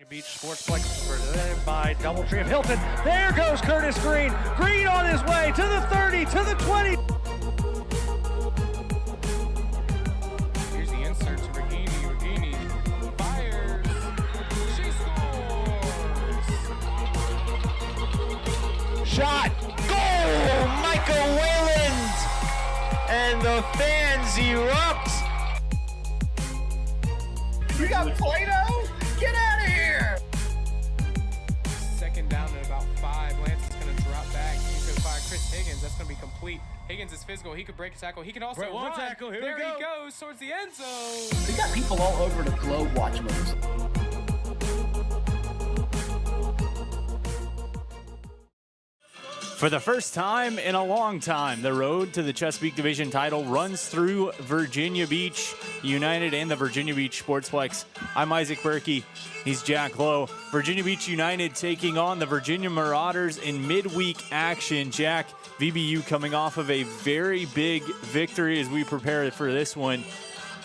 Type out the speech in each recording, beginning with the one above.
Beach Sportsplex presented by Doubletree of Hilton. There goes Curtis Green. Green on his way to the 30, to the 20. Here's the insert to Regini. Regini fires. She scores. Shot. Goal! Michael Wayland. And the fans erupt. You got Play-Doh? Get out of here! Second down at about 5. Lance is going to drop back. He's going to fire Chris Higgins. That's going to be complete. Higgins is physical. He could break a tackle. He can also One run. tackle. Here there we go. He goes towards the end zone. We got people all over the globe watching this. For the first time in a long time, the road to the Chesapeake Division title runs through Virginia Beach United and the Virginia Beach Sportsplex. I'm Isaac Berkey. He's Jack Lowe. Virginia Beach United taking on the Virginia Marauders in midweek action. Jack, VBU coming off of a very big victory as we prepare for this one.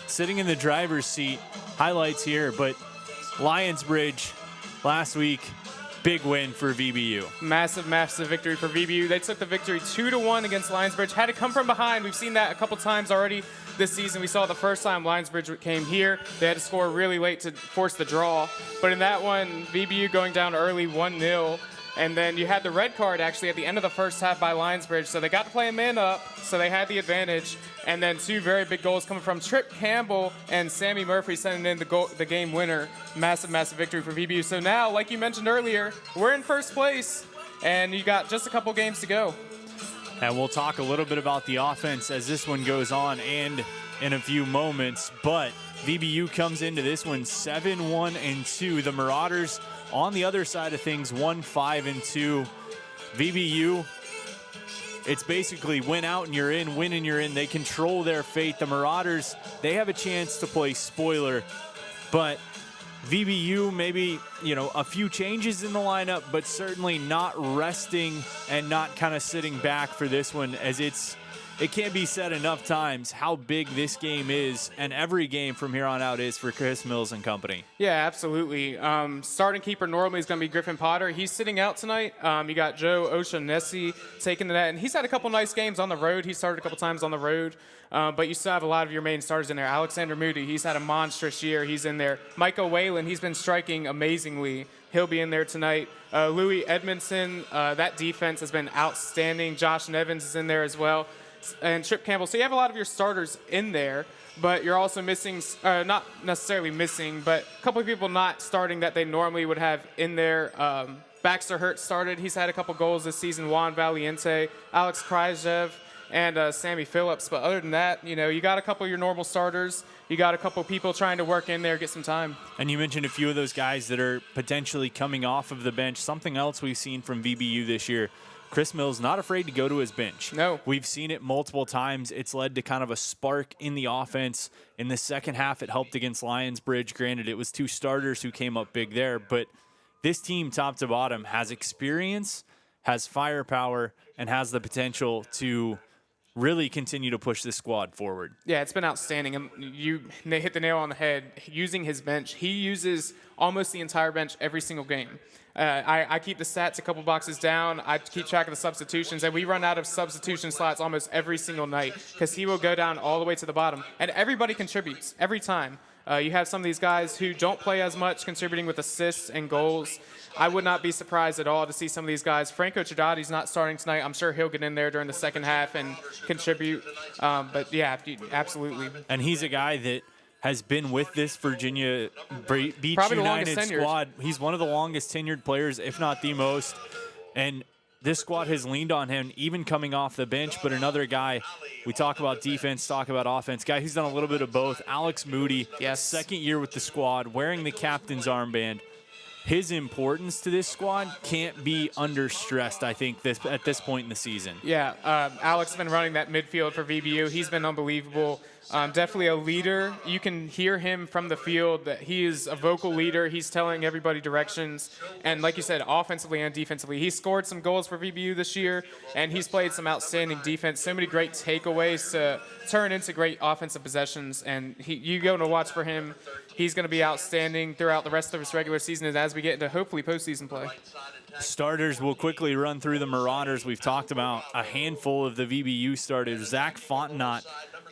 Sitting in the driver's seat, highlights here, but Lionsbridge last week, big win for VBU. Massive, massive victory for VBU. They took the victory 2-1 against Lionsbridge. Had to come from behind. We've seen that a couple times already this season. We saw the first time Lionsbridge came here. They had to score really late to force the draw. But in that one, VBU going down early 1-0. And then you had the red card actually at the end of the first half by Lionsbridge. So they got to play a man up, so they had the advantage. And then two very big goals coming from Trip Campbell and Sammy Murphy sending in the game winner. Massive, massive victory for VBU. So now, like you mentioned earlier, we're in first place, and you got just a couple games to go. And we'll talk a little bit about the offense as this one goes on and in a few moments. But VBU comes into this one 7-1-2. The Marauders on the other side of things 1-5-2. VBU, it's basically win out and you're in, win and you're in. They control their fate. The Marauders, they have a chance to play spoiler, but VBU maybe, a few changes in the lineup, but certainly not resting and not kind of sitting back for this one, as it can't be said enough times how big this game is, and every game from here on out is for Chris Mills and company. Yeah, absolutely. Starting keeper normally is going to be Griffin Potter. He's sitting out tonight. You got Joe O'Shaughnessy taking the net, and he's had a couple nice games on the road. He started a couple times on the road, but you still have a lot of your main starters in there. Alexander Moody, he's had a monstrous year. He's in there. Michael Whalen, he's been striking amazingly. He'll be in there tonight. Louis Edmondson, that defense has been outstanding. Josh Nevins is in there as well. And Trip Campbell. So you have a lot of your starters in there, but you're also missing, not necessarily missing, but a couple of people not starting that they normally would have in there. Baxter Hurt started. He's had a couple goals this season. Juan Valiente, Alex Kryzev, and Sammy Phillips. But other than that, you got a couple of your normal starters. You got a couple people trying to work in there, get some time. And you mentioned a few of those guys that are potentially coming off of the bench. Something else we've seen from VBU this year, Chris Mills not afraid to go to his bench. No. We've seen it multiple times. It's led to kind of a spark in the offense. In the second half, it helped against Lionsbridge. Granted, it was two starters who came up big there, but this team, top to bottom, has experience, has firepower, and has the potential to really continue to push this squad forward. Yeah, it's been outstanding. And they hit the nail on the head using his bench. He uses almost the entire bench every single game. I keep the stats a couple boxes down. I keep track of the substitutions, and we run out of substitution slots almost every single night because he will go down all the way to the bottom. And everybody contributes every time. You have some of these guys who don't play as much contributing with assists and goals. I would not be surprised at all to see some of these guys. Franco Chidati's not starting tonight. I'm sure he'll get in there during the second half and contribute. But, yeah, absolutely. And he's a guy that has been with this Virginia Beach Probably United squad. He's one of the longest tenured players, if not the most. And this squad has leaned on him, even coming off the bench. But another guy, we talk about defense, talk about offense, guy who's done a little bit of both, Alex Moody, yes. Second year with the squad, wearing the captain's armband. His importance to this squad can't be understressed, I think, at this point in the season. Yeah, Alex has been running that midfield for VBU. He's been unbelievable. Definitely a leader. You can hear him from the field that he is a vocal leader. He's telling everybody directions. And like you said, offensively and defensively, he scored some goals for VBU this year, and he's played some outstanding defense. So many great takeaways to turn into great offensive possessions. And you go to watch for him. He's going to be outstanding throughout the rest of his regular season and as we get into hopefully postseason play. Starters will quickly run through the Marauders. We've talked about a handful of the VBU starters. Zach Fontenot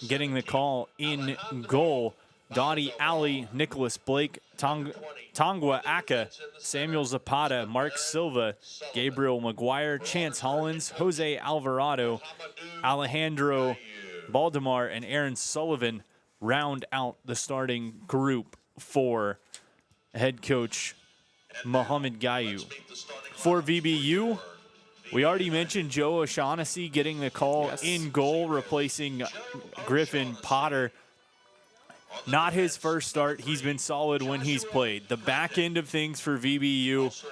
getting the call in goal. Dottie Alley, Nicholas Blake, Tongwa Aka, Samuel Zapata, Mark Silva, Gabriel McGuire, Chance Hollins, Jose Alvarado, Alejandro Baldemar, and Aaron Sullivan round out the starting group for head coach Mohamed Gayu. For VBU, we already mentioned Joe O'Shaughnessy getting the call in goal, replacing Griffin Potter. Not his first start. He's been solid when he's played. The back end of things for VBU,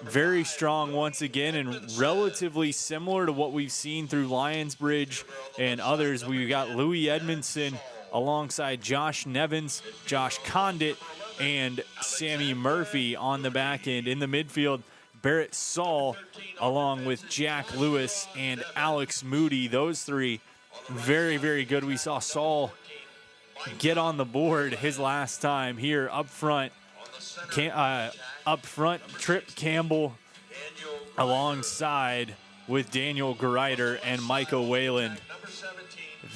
very strong once again, and relatively similar to what we've seen through Lionsbridge and others. We've got Louis Edmondson alongside Josh Nevins, Josh Condit, and Sammy Murphy on the back end. In the midfield, Barrett Saul along with Jack Lewis and Alex Moody. Those three very, very good. We saw Saul get on the board his last time here up front. Trip Campbell alongside with Daniel Greider and Michael Wayland.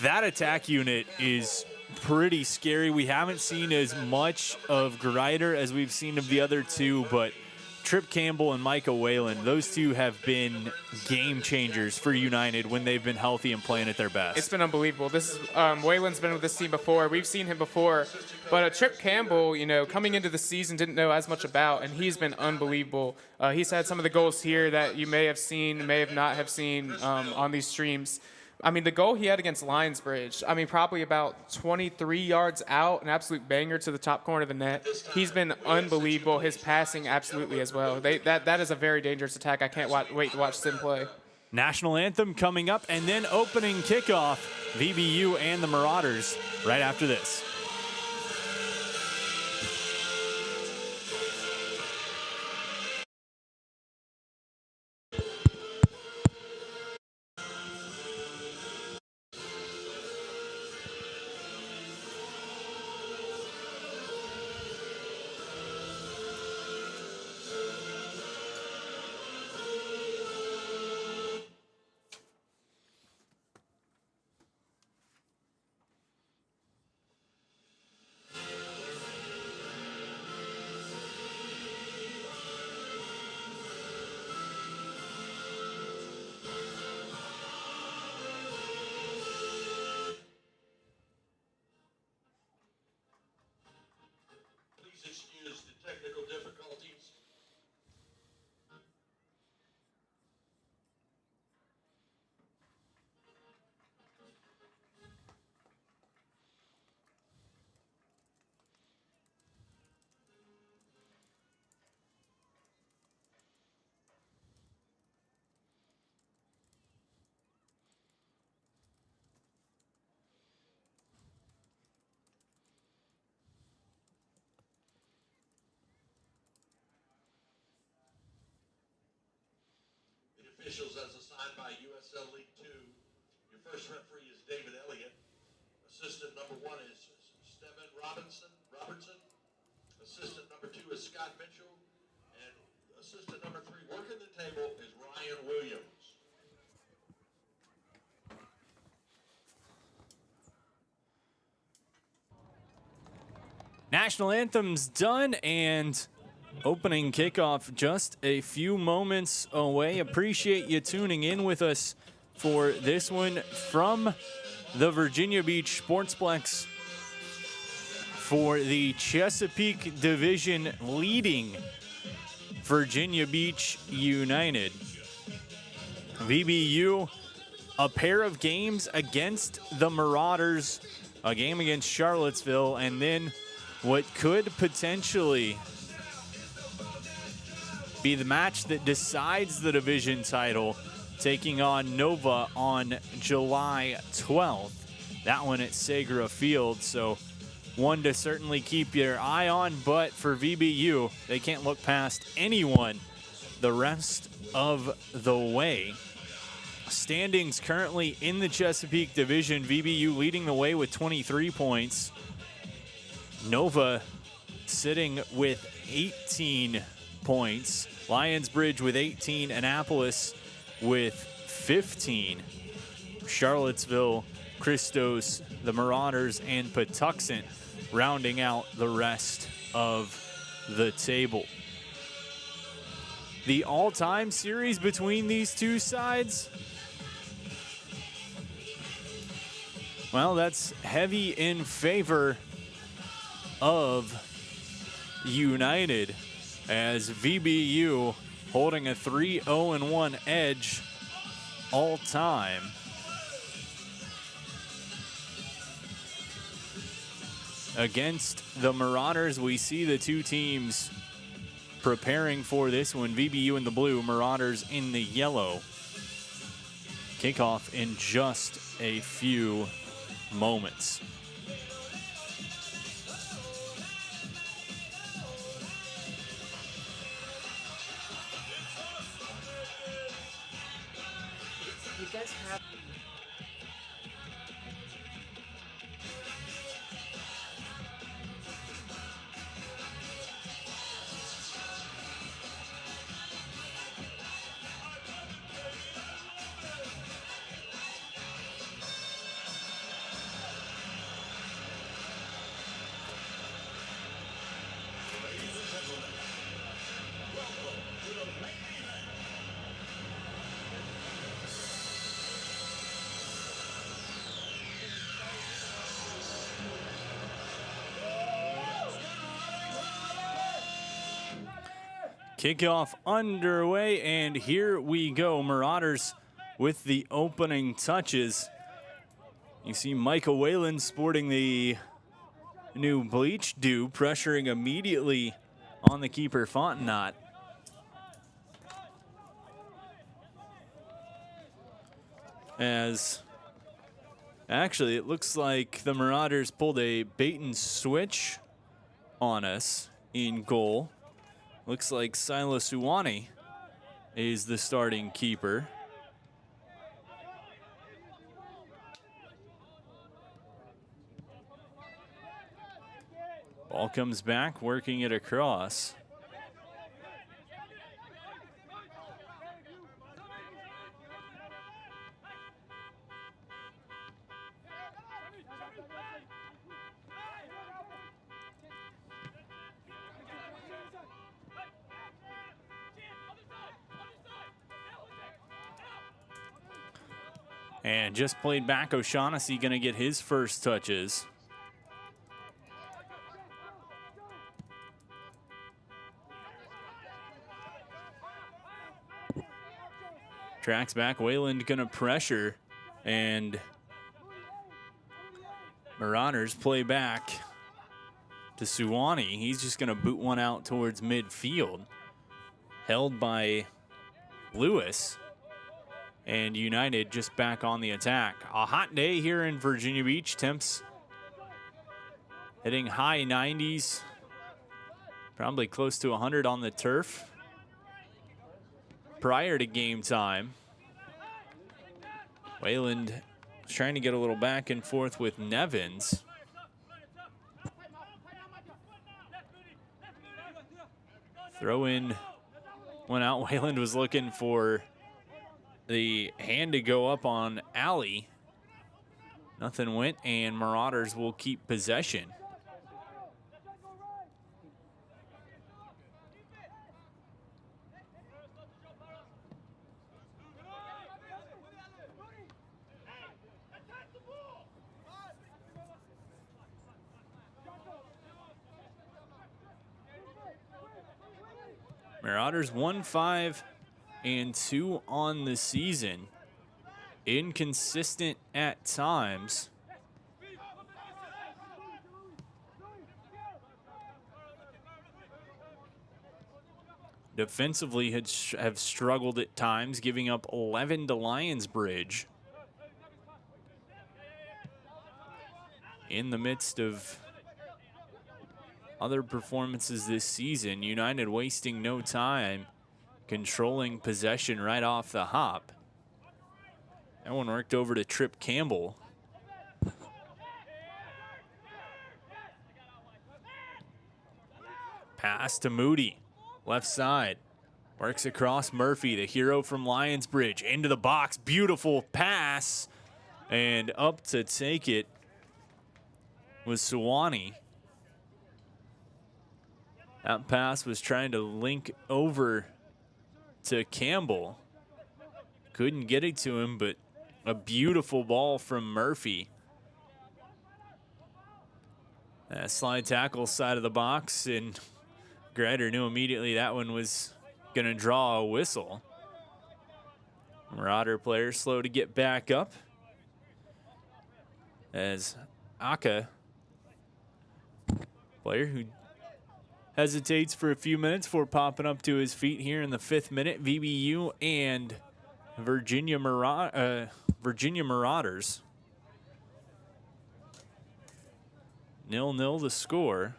That attack unit is pretty scary. We haven't seen as much of Greider as we've seen of the other two, but Trip Campbell and Micah Whalen, those two have been game changers for United when they've been healthy and playing at their best. It's been unbelievable. This is Whalen's been with this team before. We've seen him before, but Trip Campbell, coming into the season, didn't know as much about, and he's been unbelievable. He's had some of the goals here that you may have seen, may have not have seen on these streams. I mean, the goal he had against Lionsbridge, probably about 23 yards out, an absolute banger to the top corner of the net. He's been unbelievable. His passing, absolutely as well. That is a very dangerous attack. I can't wait to watch them play. National anthem coming up, and then opening kickoff, VBU and the Marauders right after this. Excuse the technical difficulties. Officials as assigned by USL League 2. Your first referee is David Elliott. Assistant number 1 is Steven Robertson. Assistant number 2 is Scott Mitchell. And assistant number 3 working the table is Ryan Williams. National anthem's done, and opening kickoff just a few moments away. Appreciate you tuning in with us for this one from the Virginia Beach Sportsplex for the Chesapeake Division leading Virginia Beach United. VBU, a pair of games against the Marauders, a game against Charlottesville, and then what could potentially be the match that decides the division title, taking on Nova on July 12th. that one at Segra Field. So one to certainly keep your eye on, but for VBU, they can't look past anyone the rest of the way. Standings currently in the Chesapeake Division, VBU leading the way with 23 points. Nova sitting with 18 points. Lionsbridge with 18, Annapolis with 15. Charlottesville, Christos, the Marauders, and Patuxent rounding out the rest of the table. The all-time series between these two sides, well, that's heavy in favor of United, as VBU holding a 3-0-1 edge all time. Against the Marauders, we see the two teams preparing for this one. VBU in the blue, Marauders in the yellow. Kickoff in just a few moments. You guys have Kickoff underway, and here we go. Marauders with the opening touches. You see Michael Whalen sporting the new bleach dew, pressuring immediately on the keeper Fontenot. As actually it looks like the Marauders pulled a bait and switch on us in goal. Looks like Silas Uwani is the starting keeper. Ball comes back, working it across. And just played back, O'Shaughnessy gonna get his first touches. Tracks back, Wayland gonna pressure, and Marauders play back to Suwani. He's just gonna boot one out towards midfield. Held by Lewis. And United just back on the attack. A hot day here in Virginia Beach. Temps hitting high 90s. Probably close to 100 on the turf. Prior to game time, Wayland was trying to get a little back and forth with Nevins. Throw in went out. Wayland was looking for the hand to go up on Alley. Nothing went, and Marauders will keep possession. Marauders 1-5-2 on the season. Inconsistent at times. Defensively have struggled at times, giving up 11 to Lionsbridge. in the midst of other performances this season. United wasting no time, controlling possession right off the hop. That one worked over to Trip Campbell. Pass to Moody, left side. Works across Murphy, the hero from Lionsbridge, into the box. Beautiful pass. And up to take it was Sewanee. That pass was trying to link over to Campbell. Couldn't get it to him, but a beautiful ball from Murphy. That slide tackle side of the box, and Grider knew immediately that one was going to draw a whistle. Marauder player slow to get back up as Aka, player who hesitates for a few minutes before popping up to his feet here in the 5th minute. VBU and Virginia Marauders. 0-0 the score.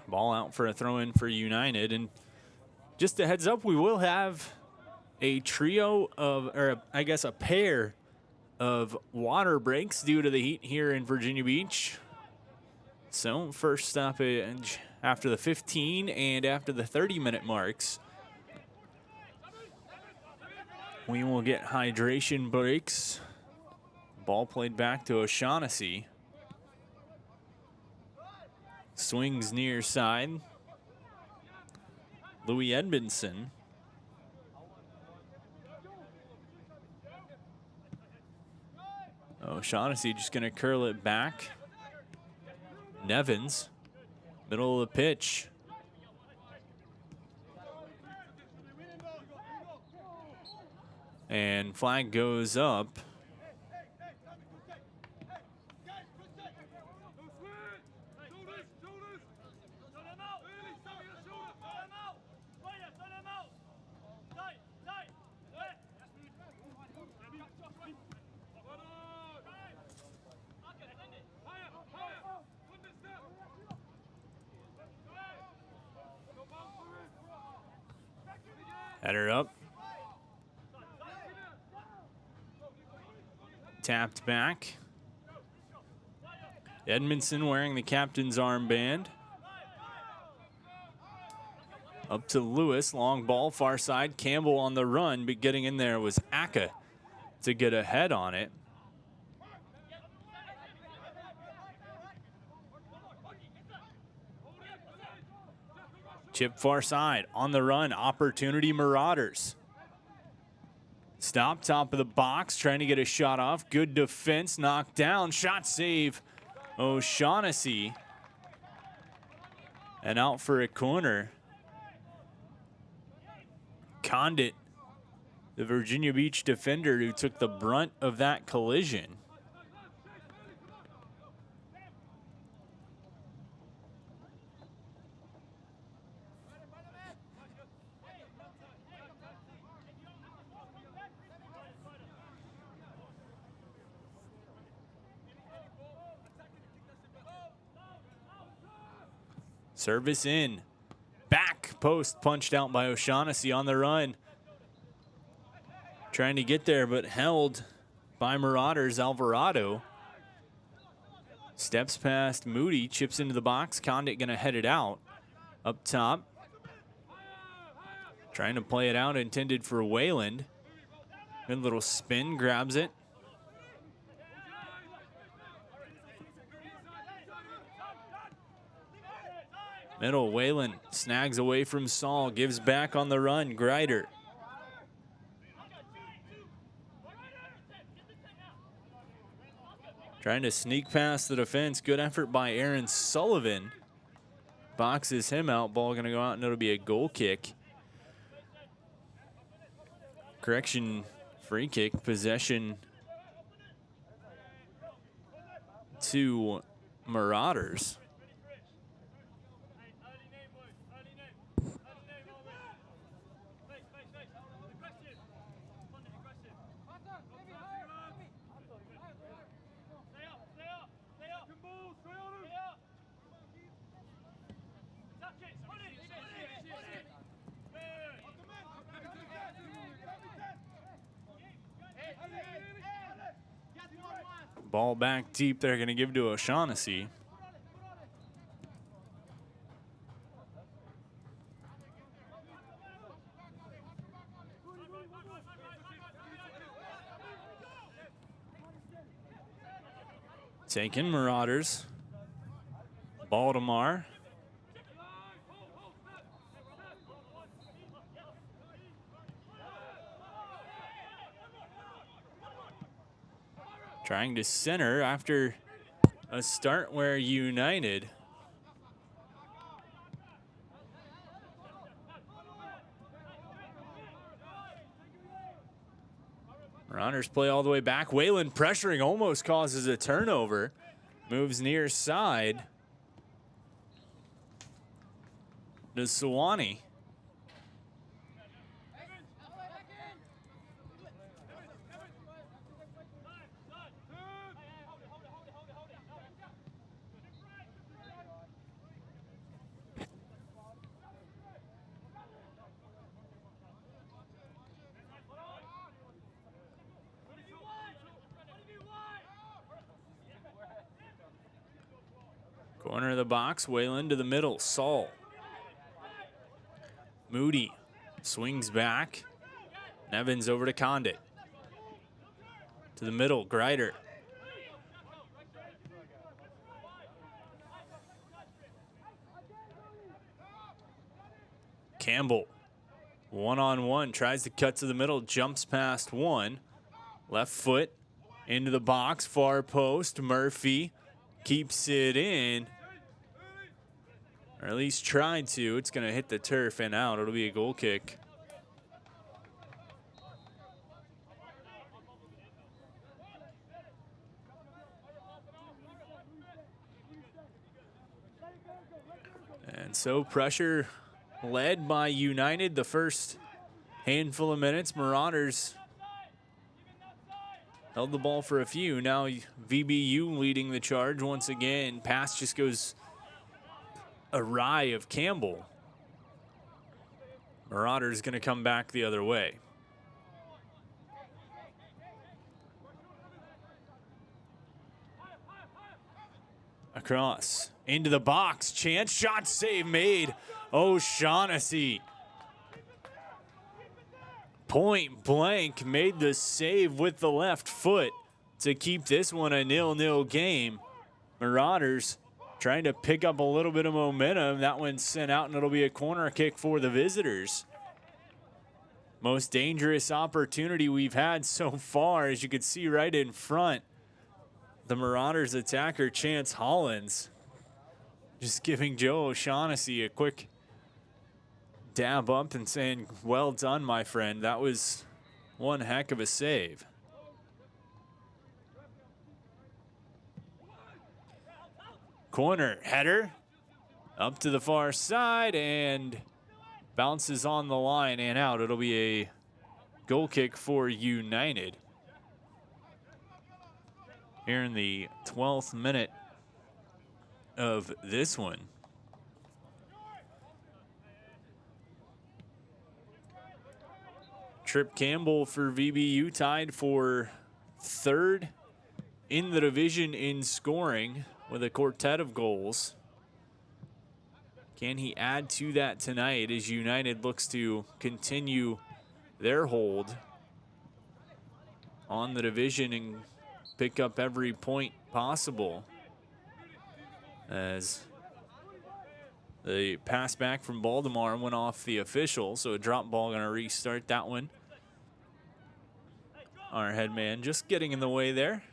Ball out for a throw-in for United. And just a heads up, we will have a trio of, or I guess a pair of water breaks due to the heat here in Virginia Beach. So first stoppage after the 15 and after the 30-minute marks. We will get hydration breaks. Ball played back to O'Shaughnessy. Swings near side. Louis Edmondson. O'Shaughnessy just going to curl it back. Nevins, middle of the pitch. And flag goes up. Header up. Tapped back. Edmondson wearing the captain's armband. Up to Lewis, long ball, far side. Campbell on the run, but getting in there was Aka to get ahead on it. Chip far side, on the run, opportunity Marauders. Stop, top of the box, trying to get a shot off. Good defense, knocked down, shot save. O'Shaughnessy. And out for a corner. Condit, the Virginia Beach defender who took the brunt of that collision. Service in. Back post punched out by O'Shaughnessy on the run. Trying to get there, but held by Marauders. Alvarado steps past Moody, chips into the box. Condit gonna head it out. Up top. Trying to play it out, intended for Wayland. Good little spin, grabs it. Middle, Wayland snags away from Saul, gives back on the run, Grider. Trying to sneak past the defense, good effort by Aaron Sullivan. Boxes him out, ball gonna go out and it'll be a goal kick. Correction, free kick, possession to Marauders. Ball back deep. They're going to give to O'Shaughnessy. Taking Marauders. Baltimore. Trying to center after a start where United Marauders play all the way back. Whalen pressuring, almost causes a turnover. Moves near side to Sewanee. Corner of the box, Whalen to the middle, Saul. Moody swings back. Nevins over to Condit. To the middle, Greider. Campbell, one-on-one, tries to cut to the middle, jumps past one. Left foot into the box, far post, Murphy keeps it in. Or at least tried to. It's going to hit the turf and out. It'll be a goal kick. And so pressure led by United the first handful of minutes. Marauders held the ball for a few. Now VBU leading the charge once again. Pass just goes awry of Campbell. Marauders going to come back the other way. Across into the box, chance shot, save made. O'Shaughnessy point blank made the save with the left foot to keep this one a 0-0 game. Marauders trying to pick up a little bit of momentum. That one's sent out, and it'll be a corner kick for the visitors. Most dangerous opportunity we've had so far, as you can see right in front. The Marauders attacker, Chance Hollins, just giving Joe O'Shaughnessy a quick dab up and saying, well done, my friend. That was one heck of a save. Corner header up to the far side and bounces on the line and out. It'll be a goal kick for United here in the 12th minute of this one. Trip Campbell for VBU tied for third in the division in scoring with a quartet of goals. Can he add to that tonight as United looks to continue their hold on the division and pick up every point possible? As the pass back from Baltimore went off the official, so a drop ball going to restart that one. Our head man just getting in the way there.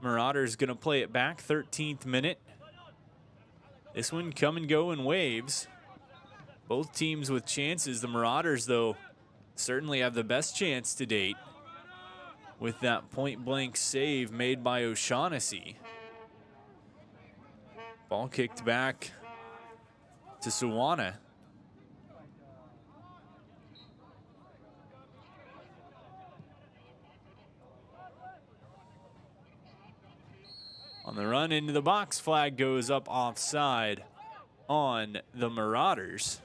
Marauders going to play it back, 13th minute. This one come and go in waves. Both teams with chances. The Marauders, though, certainly have the best chance to date. with that point-blank save made by O'Shaughnessy. Ball kicked back to Suwana. On the run into the box, flag goes up offside on the Marauders.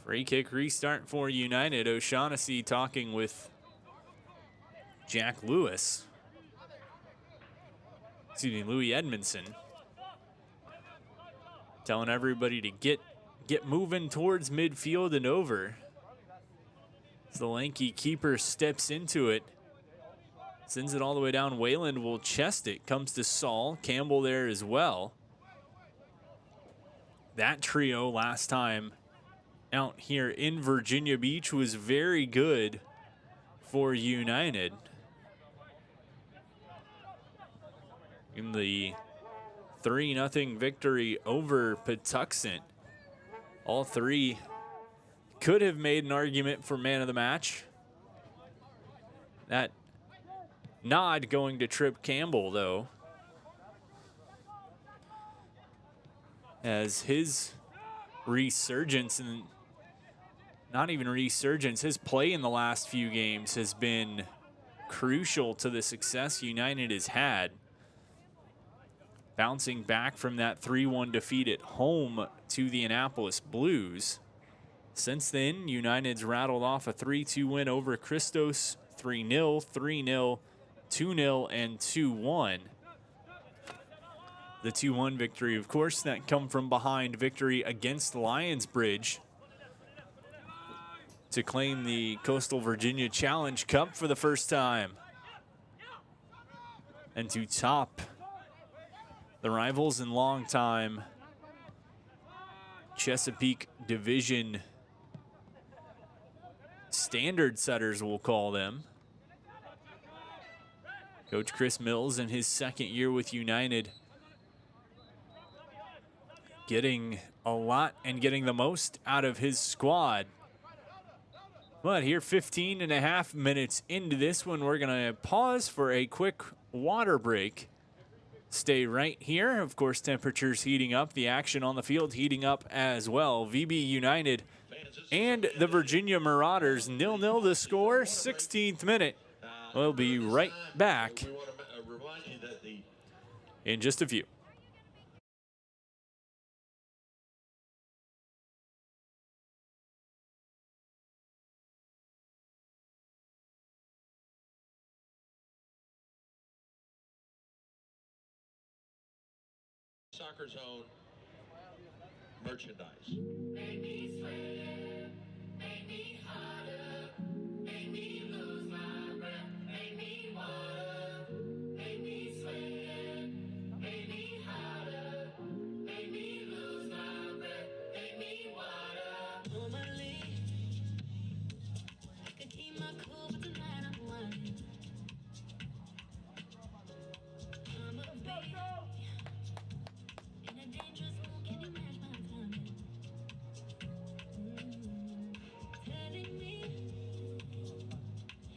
Free kick restart for United. O'Shaughnessy talking with Jack Lewis. Excuse me, Louis Edmondson. Telling everybody to get moving towards midfield and over. As the lanky keeper steps into it. Sends it all the way down. Wayland will chest it. Comes to Saul. Campbell there as well. That trio last time out here in Virginia Beach was very good for United. In the 3-0 victory over Patuxent. All three could have made an argument for man of the match. That nod going to Trip Campbell, though, as his resurgence, and not even resurgence, his play in the last few games has been crucial to the success United has had. Bouncing back from that 3-1 defeat at home to the Annapolis Blues. Since then, United's rattled off a 3-2 win over Christos, 3-0, 3-0, 2-0, and 2-1. The 2-1 victory, of course, that come from behind victory against Lionsbridge to claim the Coastal Virginia Challenge Cup for the first time. And to top the rivals and longtime Chesapeake Division standard setters, we'll call them. Coach Chris Mills in his second year with United, getting a lot and getting the most out of his squad. But here, 15.5 minutes into this one, we're going to pause for a quick water break. Stay right here. Of course, temperatures heating up. The action on the field heating up as well. VB United and the Virginia Marauders 0-0 the score, 16th minute. We'll be right back in just a few. Soccer Zone merchandise. Make me sweat, make me harder, make me lose my breath, make me water, make me sweat, make me harder, make me lose my breath, make me water. Normally, I could keep my cool, but tonight I'm whining. I'm a beast. In a dangerous mood, can you match my timing? Telling me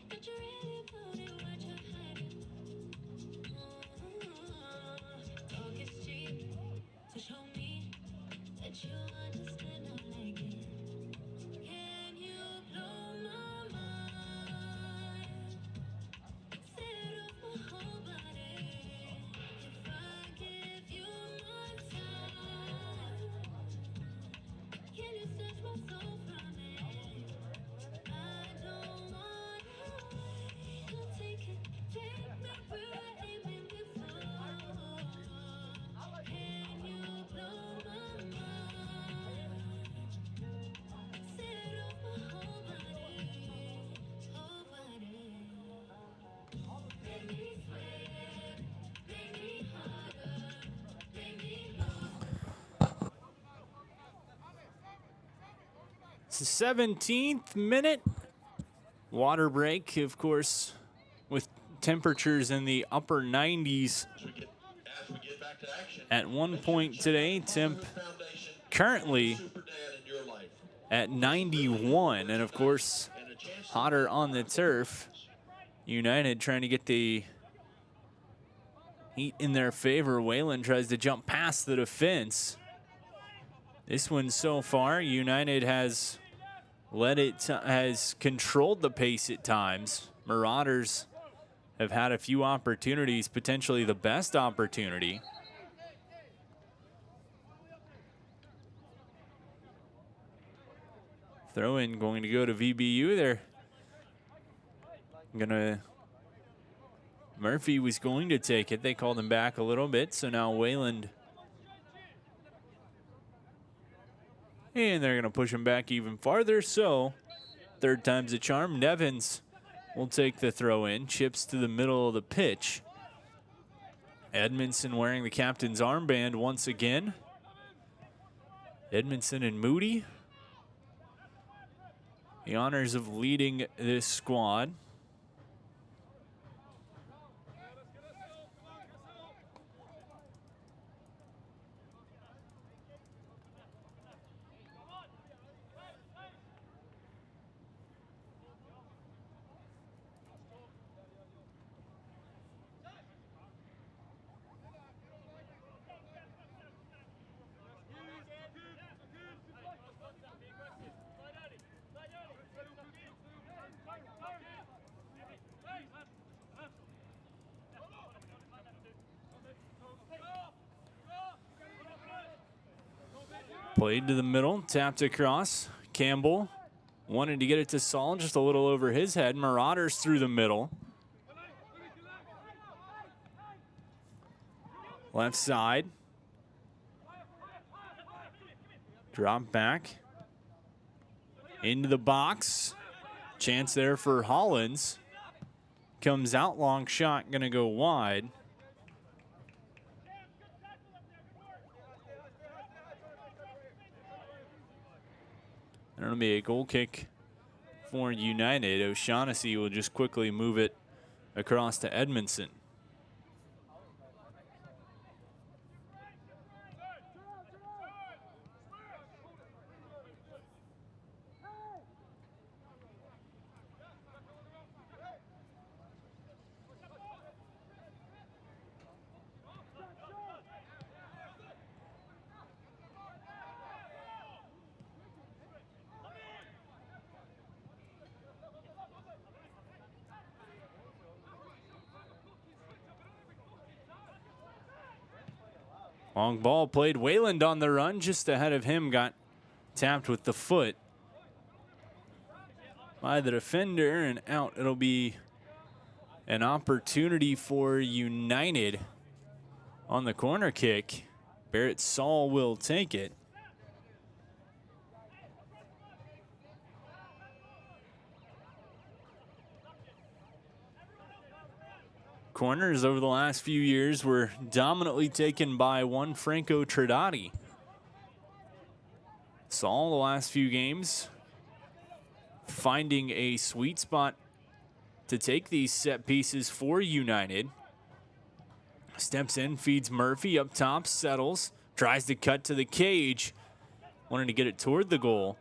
that you really put it what you're hiding. Talk is cheap, so show me that you understand I like it. Can you blow my mind? Set off my whole body. If I give you my time, can you snatch my soul from it? I don't want to wait. I'll take it, take me where I ain't been before. Can you blow my mind? Set off my whole body, whole body. Make me sweat, make me harder, make me lose. It's the 17th minute. Water break, of course, with temperatures in the upper 90s. As we get back to action, At one point today, temp currently Super Dad in your life. at 91. And of course, hotter on the turf. United trying to get the heat in their favor. Whalen tries to jump past the defense. This one so far, United has has controlled the pace at times. Marauders have had a few opportunities, potentially the best opportunity. Throw in going to go to VBU. They're gonna, Murphy was going to take it. They called him back a little bit, so now Wayland. And they're gonna push him back even farther, so third time's a charm. Nevins will take the throw in, chips to the middle of the pitch. Edmondson wearing the captain's armband once again. Edmondson and Moody. The honors of leading this squad. Played to the middle, tapped across. Campbell wanted to get it to Saul, just a little over his head. Marauders through the middle. Left side. Drop back. Into the box. Chance there for Hollins. Comes out, long shot, gonna go wide. It'll be a goal kick for United. O'Shaughnessy will just quickly move it across to Edmondson. Long ball played. Wayland on the run, just ahead of him, got tapped with the foot by the defender, and out. It'll be an opportunity for United on the corner kick. Barrett Saul will take it. Corners over the last few years were dominantly taken by one Franco Tradati. Saul the last few games finding a sweet spot to take these set pieces for United. Steps in, feeds Murphy up top, settles, tries to cut to the cage, wanting to get it toward the goal.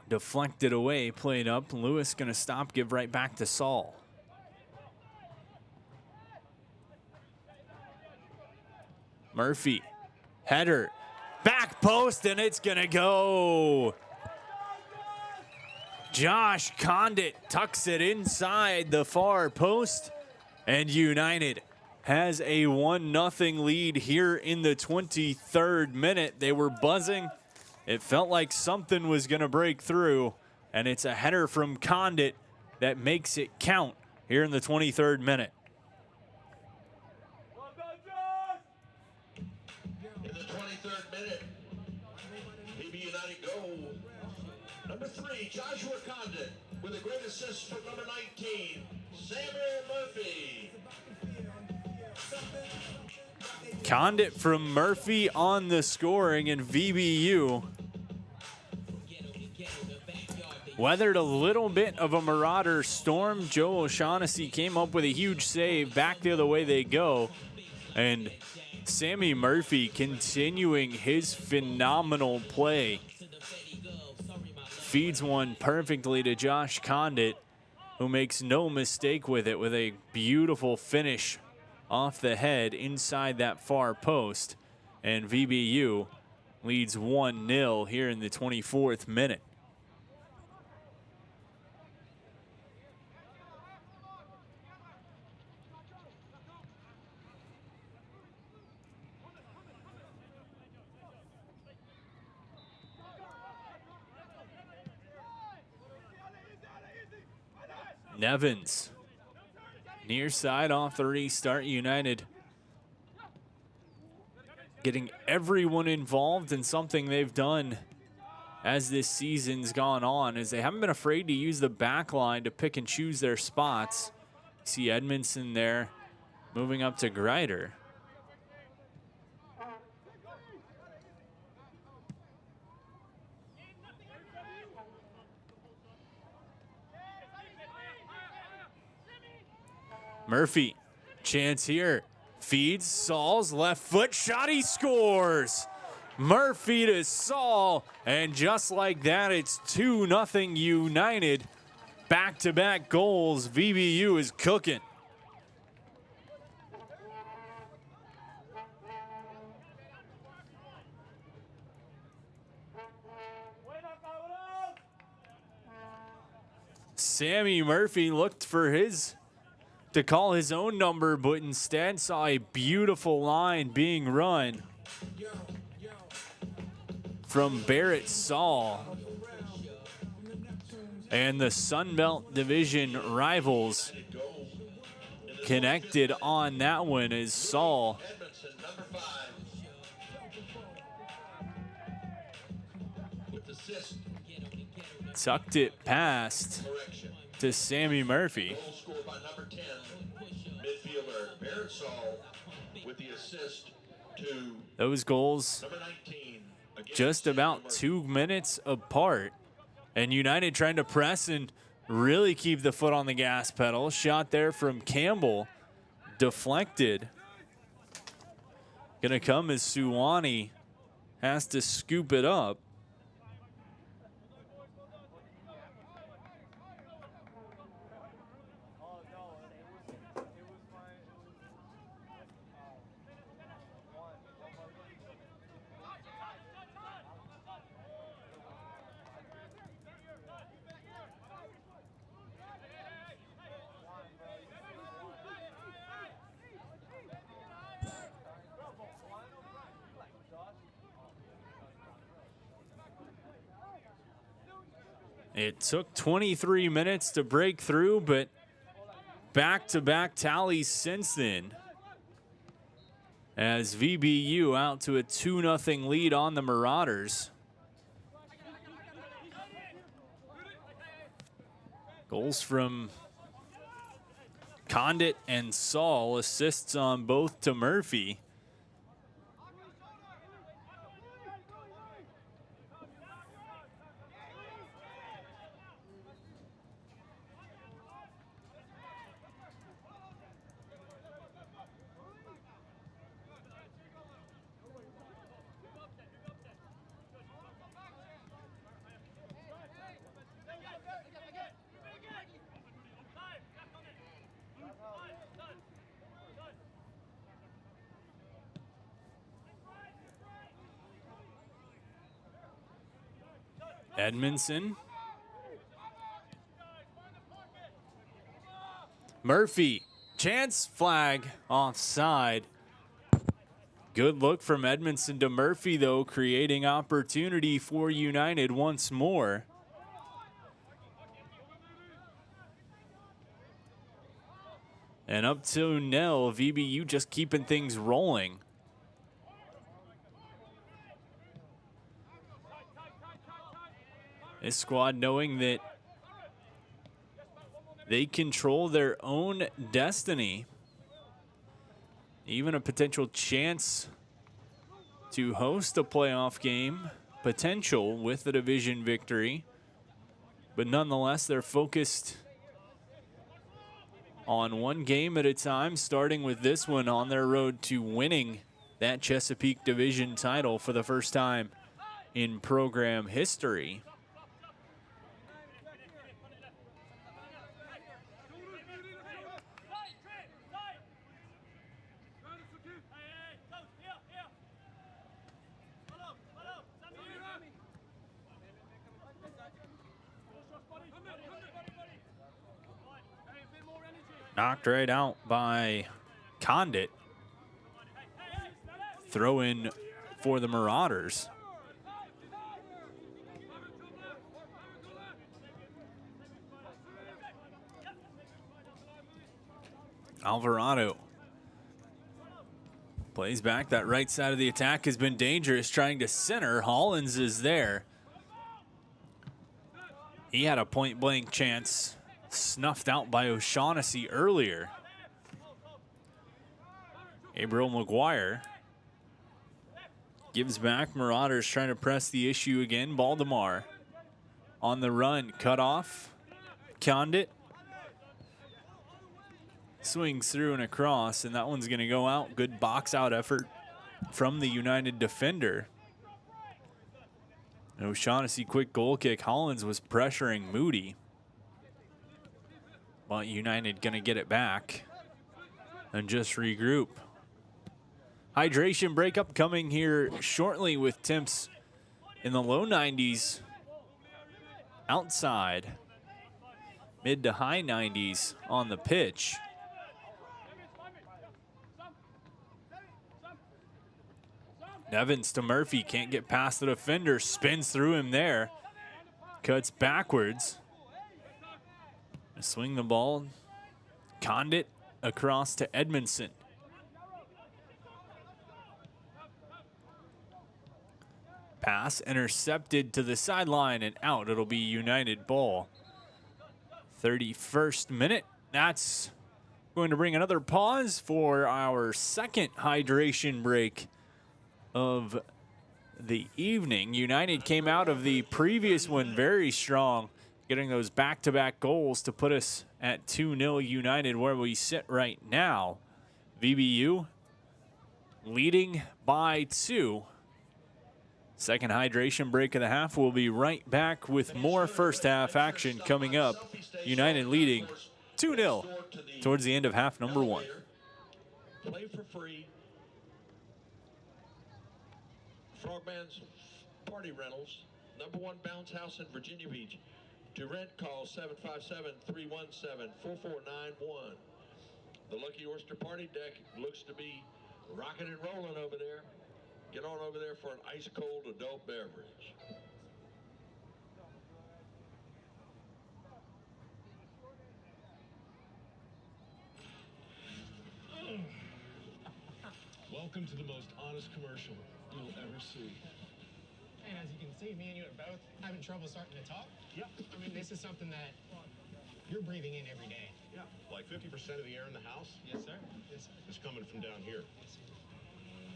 Deflected away, played up. Lewis gonna stop, give right back to Saul. Murphy, header, back post, and it's gonna go. Josh Condit tucks it inside the far post, and United has a 1-0 lead here in the 23rd minute. They were buzzing. It felt like something was gonna break through, and it's a header from Condit that makes it count here in the 23rd minute. Joshua Condit with a great assist from number 19, Samuel Murphy. Condit from Murphy on the scoring, and VBU weathered a little bit of a Marauder storm. Joe O'Shaughnessy came up with a huge save. Back the other way they go. And Sammy Murphy continuing his phenomenal play. Feeds one perfectly to Josh Condit, who makes no mistake with it, with a beautiful finish off the head inside that far post. And VBU leads 1-0 here in the 24th minute. Nevins, near side off the restart. United getting everyone involved in something they've done as this season's gone on, as they haven't been afraid to use the back line to pick and choose their spots. See Edmondson there moving up to Greider. Murphy, chance here, feeds, Saul's left foot shot, he scores! Murphy to Saul, and just like that, it's 2-0 United. Back-to-back goals, VBU is cooking. Sammy Murphy looked for to call his own number, but instead saw a beautiful line being run from Barrett Saul. And the Sunbelt Division rivals connected on that one as Saul tucked it past to Sammy Murphy. Those goals just about 2 minutes apart. And United trying to press and really keep the foot on the gas pedal. Shot there from Campbell, deflected. Gonna come as Suwannee has to scoop it up. It took 23 minutes to break through, but back-to-back tallies since then, as VBU out to a 2-0 lead on the Marauders. Goals from Condit and Saul, assists on both to Murphy. Edmondson. Murphy, chance, flag, offside. Good look from Edmondson to Murphy, though, creating opportunity for United once more. And up to nil, VBU just keeping things rolling. This squad knowing that they control their own destiny. Even a potential chance to host a playoff game, potential with the division victory. But nonetheless, they're focused on one game at a time, starting with this one on their road to winning that Chesapeake Division title for the first time in program history. Knocked right out by Condit. Throw in for the Marauders. Alvarado plays back. That right side of the attack has been dangerous, trying to center. Hollins is there. He had a point-blank chance, snuffed out by O'Shaughnessy earlier. Gabriel McGuire gives back. Marauders trying to press the issue again. Baldemar on the run, cut off. Condit swings through and across, and that one's going to go out. Good box out effort from the United defender. O'Shaughnessy, quick goal kick. Hollins was pressuring Moody, but United going to get it back and just regroup. Hydration break upcoming here shortly with temps in the low 90s outside, mid to high 90s on the pitch. Evans to Murphy, can't get past the defender, spins through him there, cuts backwards. Swing the ball, Condit across to Edmondson. Pass intercepted to the sideline and out. It'll be United ball. 31st minute. That's going to bring another pause for our second hydration break of the evening. United came out of the previous one very strong, getting those back-to-back goals to put us at 2-0 United where we sit right now. VBU leading by 2. Second hydration break of the half. We'll be right back with more first half action coming up. United leading 2-0 towards the end of half number 1. Play for free. Frogman's Party Rentals, #1 bounce house in Virginia Beach. To rent, call 757-317-4491. The Lucky Oyster Party Deck looks to be rocking and rolling over there. Get on over there for an ice-cold adult beverage. Welcome to the most honest commercial you'll ever see. And as you can see, me and you are both having trouble starting to talk. Yep. I mean, this is something that you're breathing in every day. Yeah. Like 50% of the air in the house Yes, sir. Yes, sir. is coming from down here.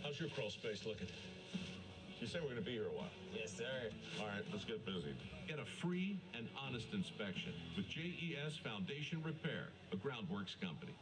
How's your crawl space looking? You say we're going to be here a while. Yes, sir. All right, let's get busy. Get a free and honest inspection with JES Foundation Repair, a groundworks company.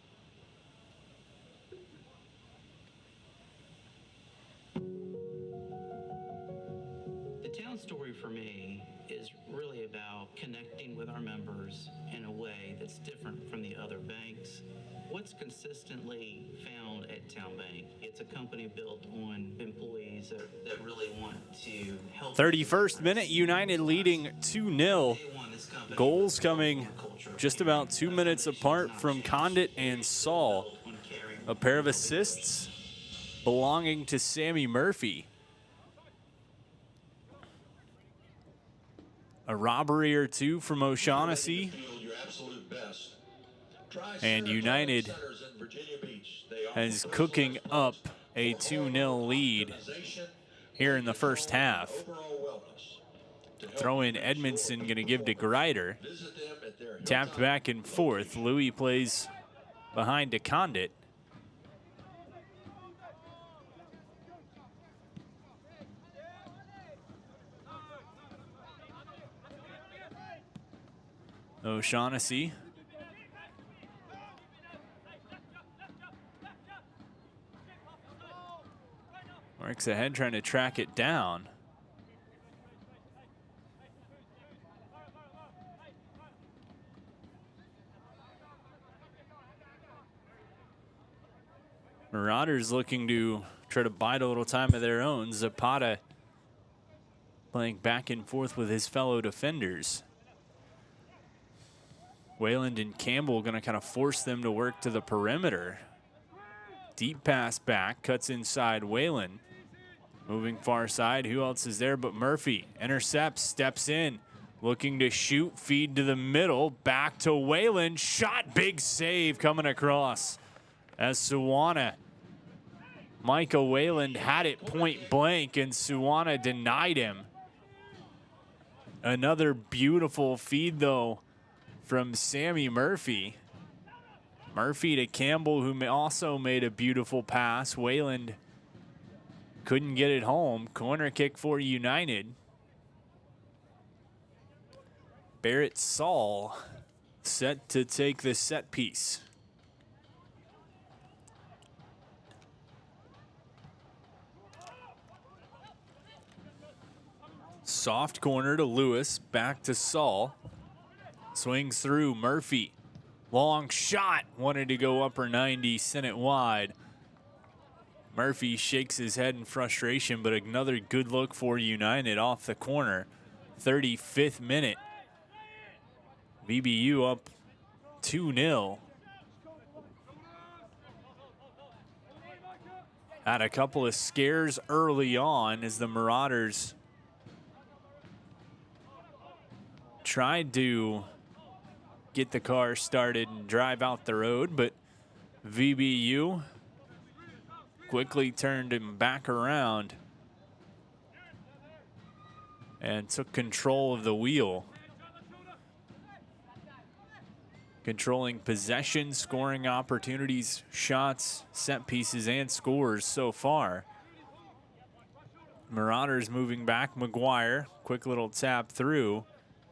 The town story for me is really about connecting with our members in a way that's different from the other banks. What's consistently found at Town Bank? It's a company built on employees that really want to help. 31st minute, United leading 2-0. Goals coming just about 2 minutes apart from Condit and Saul. A pair of assists belonging to Sammy Murphy. A robbery or two from O'Shaughnessy. And United is cooking up a 2-0 lead here in the first half. Throw in Edmondson, going to give to Greider. Tapped back and forth. Louis plays behind to Condit. O'Shaughnessy. Works ahead trying to track it down. Marauders looking to try to bide a little time of their own. Zapata playing back and forth with his fellow defenders. Wayland and Campbell going to kind of force them to work to the perimeter. Deep pass back, cuts inside Wayland. Moving far side, who else is there but Murphy? Intercepts, steps in, looking to shoot, feed to the middle, back to Wayland. Shot, big save coming across as Suwana. Micah Wayland had it point blank and Suwana denied him. Another beautiful feed though from Sammy Murphy. Murphy to Campbell, who also made a beautiful pass. Wayland couldn't get it home. Corner kick for United. Barrett Saul set to take the set piece. Soft corner to Lewis, back to Saul. Swings through Murphy. Long shot, wanted to go upper 90, sent it wide. Murphy shakes his head in frustration, but another good look for United off the corner. 35th minute. VBU up 2-0. Had a couple of scares early on as the Marauders tried to get the car started and drive out the road, but VBU quickly turned him back around and took control of the wheel. Controlling possession, scoring opportunities, shots, set pieces, and scores so far. Marauders moving back. McGuire, quick little tap through.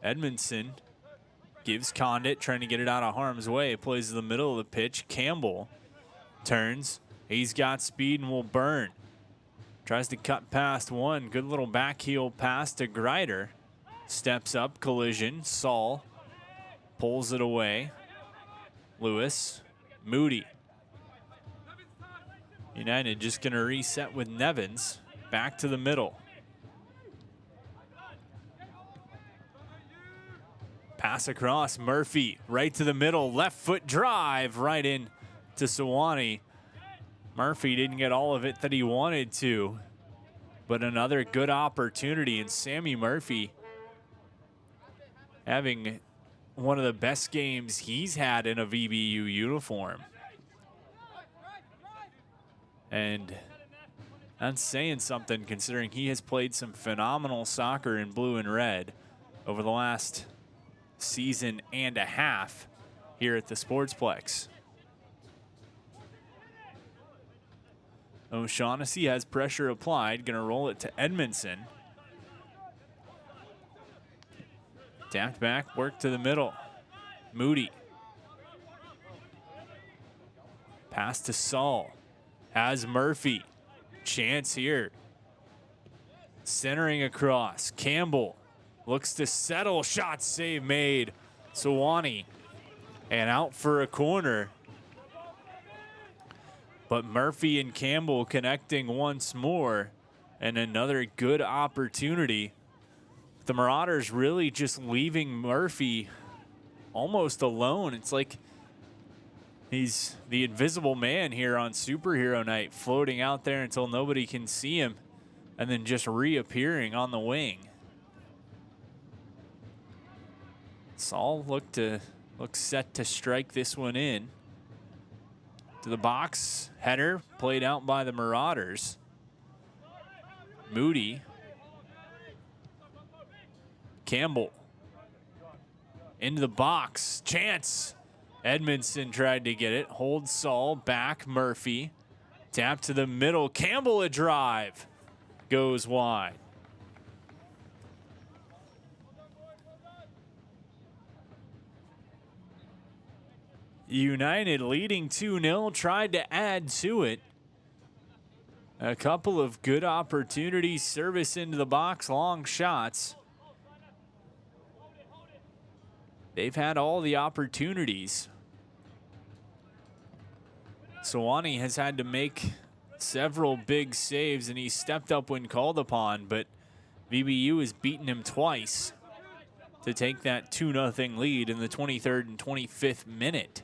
Edmondson gives Condit, trying to get it out of harm's way. Plays in the middle of the pitch. Campbell turns. He's got speed and will burn. Tries to cut past one. Good little back heel pass to Greider. Steps up, collision. Saul pulls it away. Lewis, Moody. United just going to reset with Nevins. Back to the middle. Pass across, Murphy right to the middle, left foot drive right in to Sewanee. Murphy didn't get all of it that he wanted to, but another good opportunity, and Sammy Murphy having one of the best games he's had in a VBU uniform. And that's saying something considering he has played some phenomenal soccer in blue and red over the last season and a half here at the Sportsplex. O'Shaughnessy has pressure applied, gonna roll it to Edmondson. Tapped back, work to the middle. Moody. Pass to Saul. Has Murphy. Chance here. Centering across. Campbell looks to settle. Shot save made. Sewanee. And out for a corner. But Murphy and Campbell connecting once more. And another good opportunity. The Marauders really just leaving Murphy almost alone. It's like he's the invisible man here on Superhero Night, floating out there until nobody can see him and then just reappearing on the wing. Saul looked set to strike this one in. To the box, header played out by the Marauders. Moody. Campbell. Into the box. Chance. Edmondson tried to get it. Holds Saul. Back Murphy. Tap to the middle. Campbell a drive. Goes wide. United leading 2-0, tried to add to it. A couple of good opportunities, service into the box, long shots. They've had all the opportunities. Sewanee has had to make several big saves, and he stepped up when called upon, but VBU has beaten him twice to take that 2-0 lead in the 23rd and 25th minute.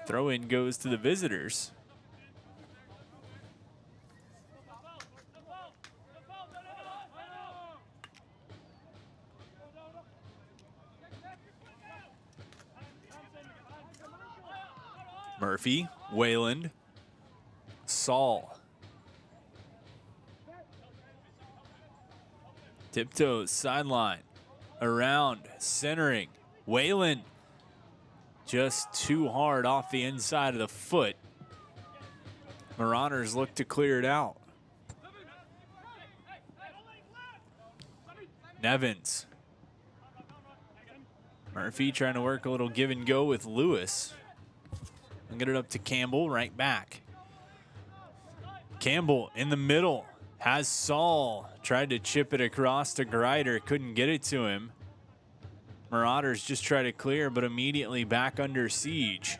Throw-in goes to the visitors. Murphy, Wayland, Saul. Tiptoes, sideline, around, centering. Wayland just too hard off the inside of the foot. Marauders look to clear it out. Nevins. Murphy trying to work a little give and go with Lewis. And get it up to Campbell, right back. Campbell in the middle, has Saul. Tried to chip it across to Greider, couldn't get it to him. Marauders just try to clear, but immediately back under siege.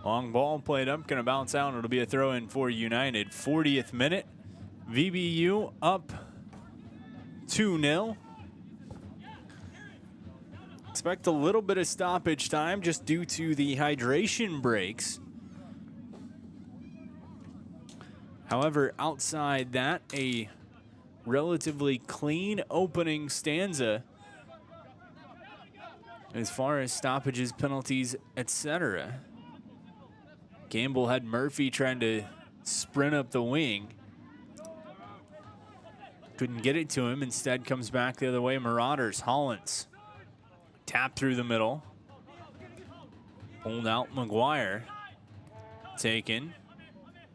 Long ball played up, gonna bounce out, and it'll be a throw in for United. 40th minute, VBU up 2-0. Expect a little bit of stoppage time just due to the hydration breaks. However, outside that, a relatively clean opening stanza as far as stoppages, penalties, etc. Campbell had Murphy trying to sprint up the wing. Couldn't get it to him. Instead comes back the other way. Marauders, Hollins. Tap through the middle. Pulled out McGuire. Taken.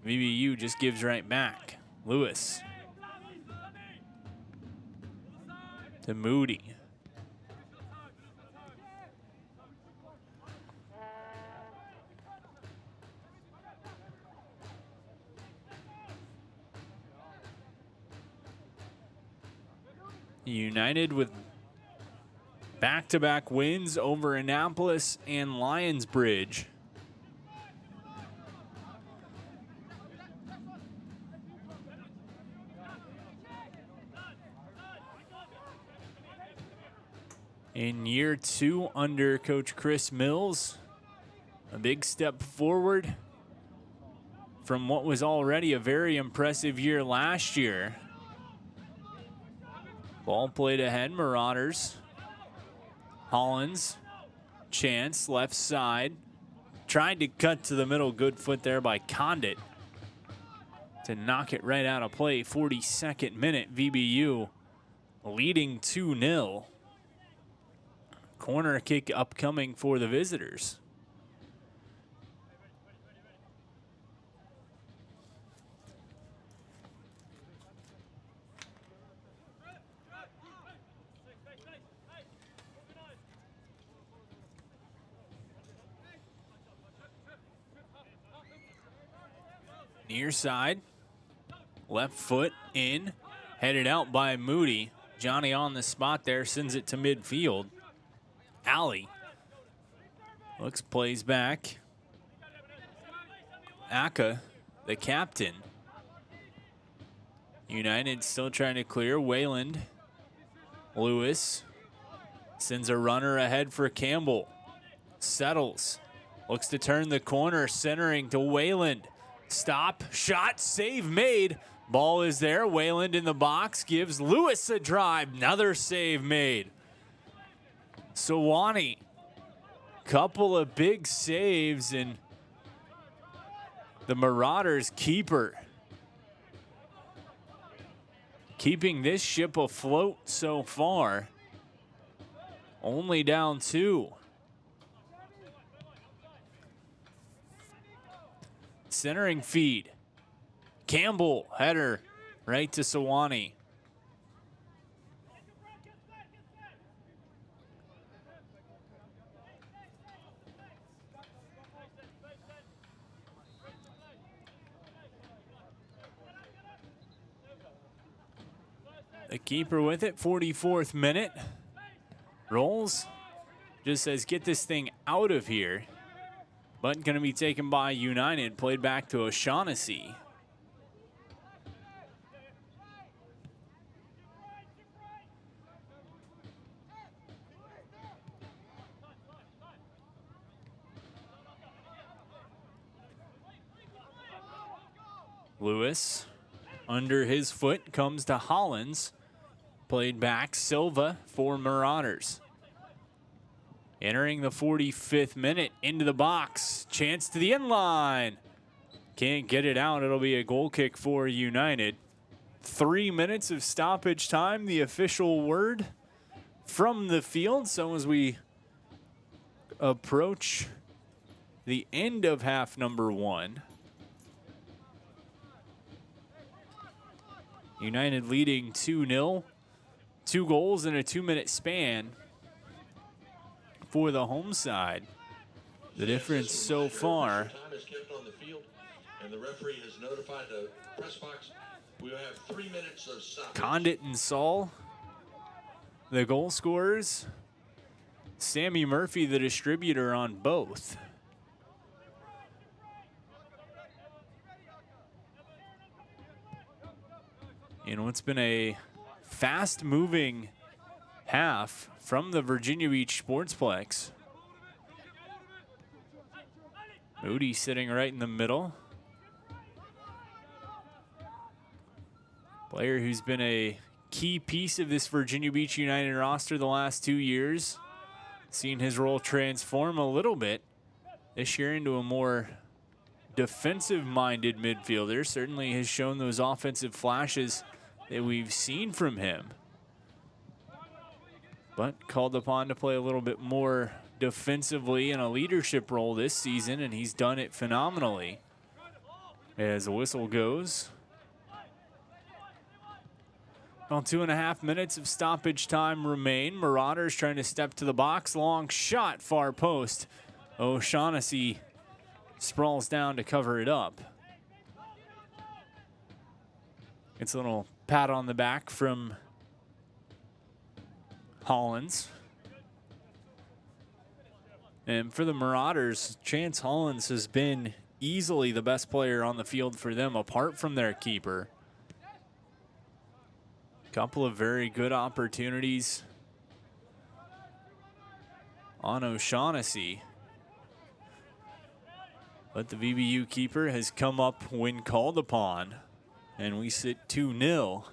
VBU just gives right back. Lewis. To Moody. United with back-to-back wins over Annapolis and Lionsbridge. In year 2 under Coach Chris Mills, a big step forward from what was already a very impressive year last year. Ball played ahead, Marauders. Hollins, chance, left side. Tried to cut to the middle, good foot there by Condit to knock it right out of play. 42nd minute, VBU leading 2-0. Corner kick upcoming for the visitors. Near side, left foot in, headed out by Moody. Johnny on the spot there, sends it to midfield. Alley looks, plays back. Aka, the captain. United still trying to clear. Wayland, Lewis sends a runner ahead for Campbell. Settles, looks to turn the corner, centering to Wayland. Stop, shot, save made. Ball is there. Wayland in the box gives Lewis a drive. Another save made. Sewanee, couple of big saves, and the Marauders keeper keeping this ship afloat so far. Only down 2. Centering feed. Campbell, header, right to Sewanee. The keeper with it, 44th minute. Rolls, just says get this thing out of here. But going to be taken by United, played back to O'Shaughnessy. Lewis, under his foot, comes to Hollins. Played back, Silva for Marauders. Entering the 45th minute, into the box. Chance to the end line. Can't get it out. It'll be a goal kick for United. 3 minutes of stoppage time, the official word from the field. So as we approach the end of half number 1. United leading 2-0. 2 goals in a 2-minute span for the home side. The difference so far. Time is kept on the field, and the referee has notified the press box. We will have 3 minutes of stoppage. Condit and Saul, the goal scorers. Sammy Murphy, the distributor on both. In what's been a fast-moving half from the Virginia Beach Sportsplex. Moody sitting right in the middle. Player who's been a key piece of this Virginia Beach United roster the last 2 years. Seen his role transform a little bit this year into a more defensive-minded midfielder. Certainly has shown those offensive flashes that we've seen from him, but called upon to play a little bit more defensively in a leadership role this season, and he's done it phenomenally. As the whistle goes, about 2.5 minutes of stoppage time remain. Marauders trying to step to the box. Long shot, far post. O'Shaughnessy sprawls down to cover it up. It's a little pat on the back from Hollins. And for the Marauders, Chance Hollins has been easily the best player on the field for them, apart from their keeper. Couple of very good opportunities on O'Shaughnessy. But the VBU keeper has come up when called upon. And we sit 2-0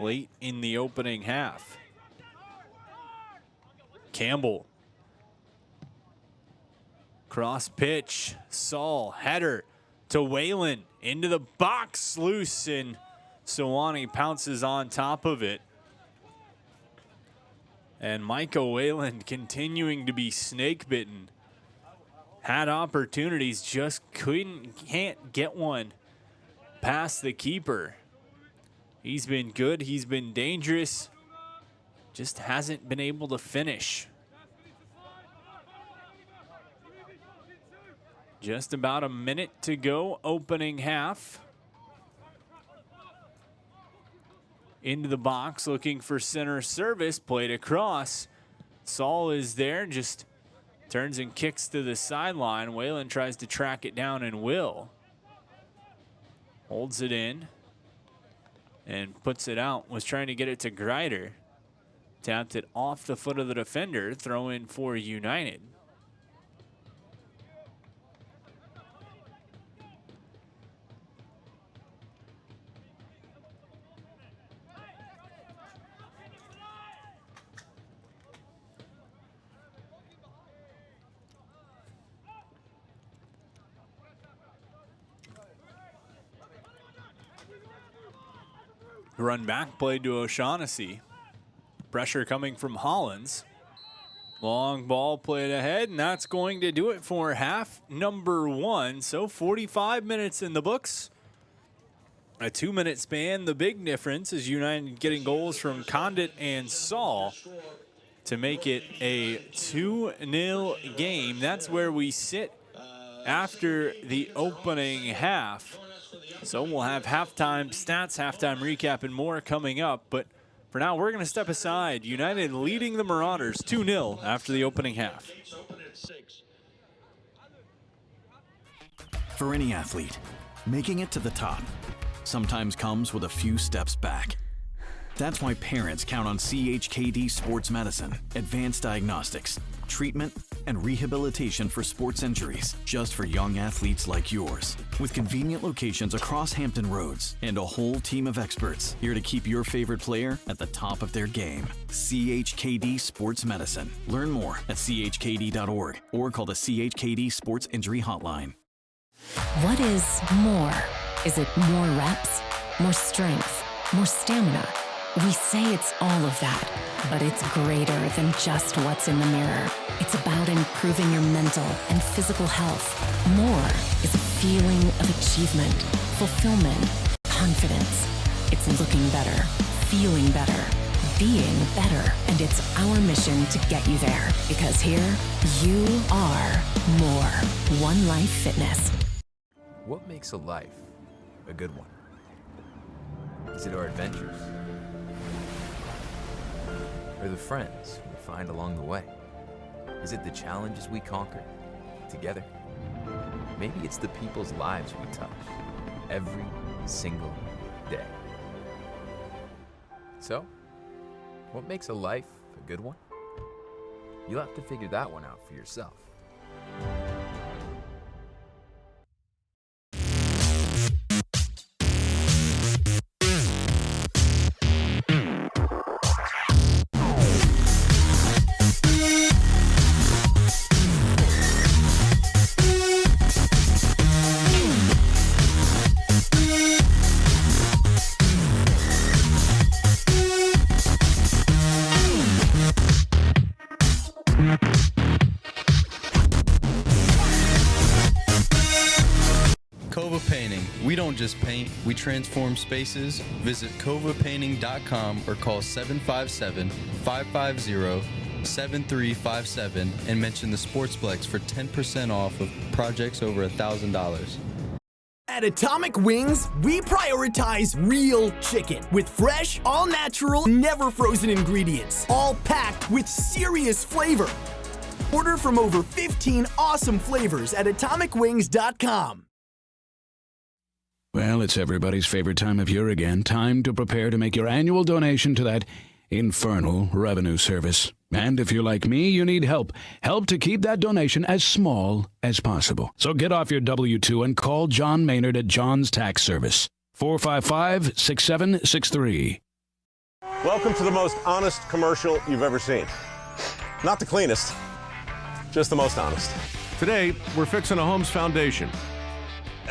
late in the opening half. Campbell. Cross pitch. Saul, header to Whalen. Into the box, loose, and Sewanee pounces on top of it. And Micah Whalen continuing to be snake bitten. Had opportunities, just can't get one past the keeper. He's been good, he's been dangerous, just hasn't been able to finish. Just about a minute to go, opening half. Into the box, looking for center service, played across. Saul is there, just turns and kicks to the sideline. Whalen tries to track it down and will. Holds it in and puts it out. Was trying to get it to Greider. Tapped it off the foot of the defender. Throw in for United. Run back play to O'Shaughnessy. Pressure coming from Hollins. Long ball played ahead, and that's going to do it for half number 1. So 45 minutes in the books. A 2-minute span. The big difference is United getting goals from Condit and Saul to make it a 2-0 game. That's where we sit after the opening half. So we'll have halftime stats, halftime recap, and more coming up. But for now, we're going to step aside. United leading the Marauders 2-0 after the opening half. For any athlete, making it to the top sometimes comes with a few steps back. That's why parents count on CHKD Sports Medicine, advanced diagnostics, treatment, and rehabilitation for sports injuries, just for young athletes like yours. With convenient locations across Hampton Roads and a whole team of experts here to keep your favorite player at the top of their game. CHKD Sports Medicine. Learn more at chkd.org or call the CHKD Sports Injury Hotline. What is more? Is it more reps, more strength, more stamina? We say it's all of that, but it's greater than just what's in the mirror. It's about improving your mental and physical health. More is a feeling of achievement, fulfillment, confidence. It's looking better, feeling better, being better, and it's our mission to get you there. Because here, you are more. One Life Fitness. What makes a life a good one? Is it our adventures? Or the friends we find along the way? Is it the challenges we conquer together? Maybe it's the people's lives we touch every single day. So, what makes a life a good one? You'll have to figure that one out for yourself. We don't just paint, we transform spaces. Visit covapainting.com or call 757-550-7357 and mention the Sportsplex for 10% off of projects over $1,000. At Atomic Wings, we prioritize real chicken with fresh, all-natural, never-frozen ingredients, all packed with serious flavor. Order from over 15 awesome flavors at atomicwings.com. Well, it's everybody's favorite time of year again. Time to prepare to make your annual donation to that infernal revenue service. And if you're like me, you need help. Help to keep that donation as small as possible. So get off your W-2 and call John Maynard at John's Tax Service. 455-6763. Welcome to the most honest commercial you've ever seen. Not the cleanest, just the most honest. Today, we're fixing a home's foundation.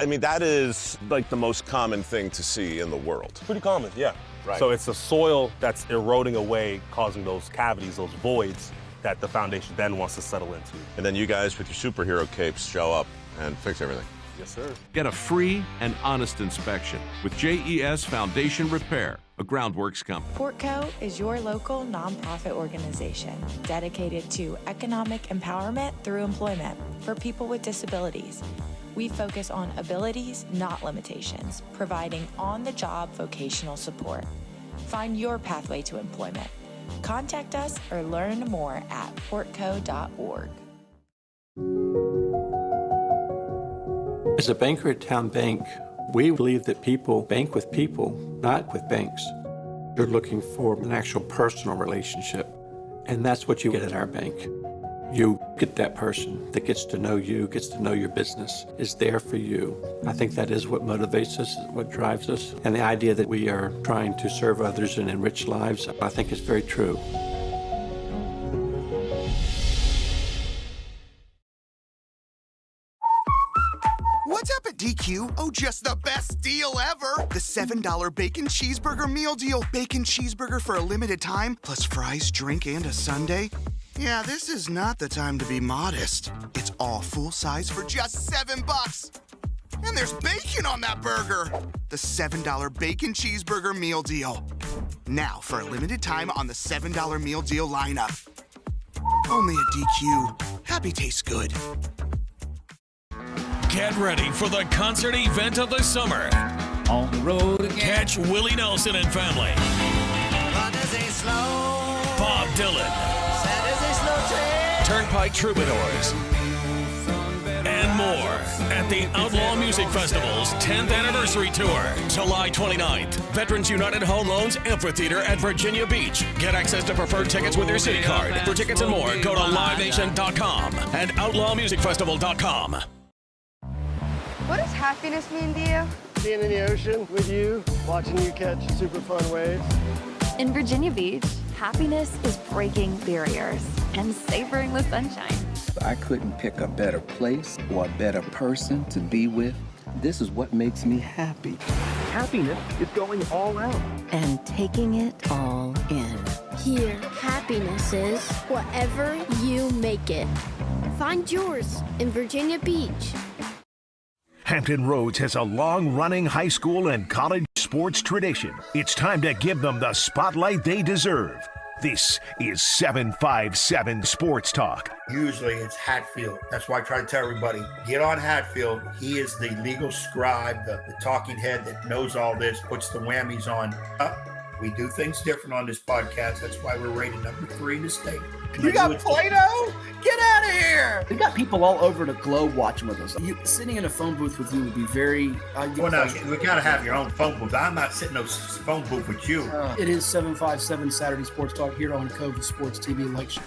I mean, that is like the most common thing to see in the world. Pretty common, yeah. Right. So it's the soil that's eroding away, causing those cavities, those voids that the foundation then wants to settle into. And then you guys with your superhero capes show up and fix everything. Yes, sir. Get a free and honest inspection with JES Foundation Repair, a groundworks company. Portco is your local nonprofit organization dedicated to economic empowerment through employment for people with disabilities. We focus on abilities, not limitations, providing on-the-job vocational support. Find your pathway to employment. Contact us or learn more at portco.org. As a banker at Town Bank, we believe that people bank with people, not with banks. You're looking for an actual personal relationship, and that's what you get at our bank. You get that person that gets to know you, gets to know your business, is there for you. I think that is what motivates us, what drives us. And the idea that we are trying to serve others and enrich lives, I think is very true. What's up at DQ? Oh, just the best deal ever! The $7 Bacon Cheeseburger Meal Deal. Bacon cheeseburger for a limited time, plus fries, drink, and a sundae. Yeah, this is not the time to be modest. It's all full size for just $7. And there's bacon on that burger. The $7 Bacon Cheeseburger Meal Deal. Now, for a limited time on the $7 Meal Deal lineup. Only at DQ. Happy tastes good. Get ready for the concert event of the summer. On the road again. Catch Willie Nelson and family. Bob Dylan. Turnpike Troubadours. And more at the Outlaw Music Festival's 10th anniversary tour, July 29th. Veterans United Home Loans Amphitheater at Virginia Beach. Get access to preferred tickets with your city card. For tickets and more, go to livenation.com and outlawmusicfestival.com. What does happiness mean to you? Being in the ocean with you, watching you catch super fun waves. In Virginia Beach, happiness is breaking barriers and savoring the sunshine. I couldn't pick a better place or a better person to be with. This is what makes me happy. Happiness is going all out. And taking it all in. Here, happiness is whatever you make it. Find yours in Virginia Beach. Hampton Roads has a long-running high school and college sports tradition. It's time to give them the spotlight they deserve. This is 757 Sports Talk. Usually it's Hatfield. That's why I try to tell everybody, get on Hatfield. He is the legal scribe, the talking head that knows all this, puts the whammies on. We do things different on this podcast. That's why we're rated number 3 in the state. You got Play-Doh? Get out of here! We've got people all over the globe watching with us. Sitting in a phone booth with you would be very... well, no, we got to have your own phone booth. I'm not sitting in no phone booth with you. It is 757 Saturday Sports Talk here on Cova Sports TV Lake Show.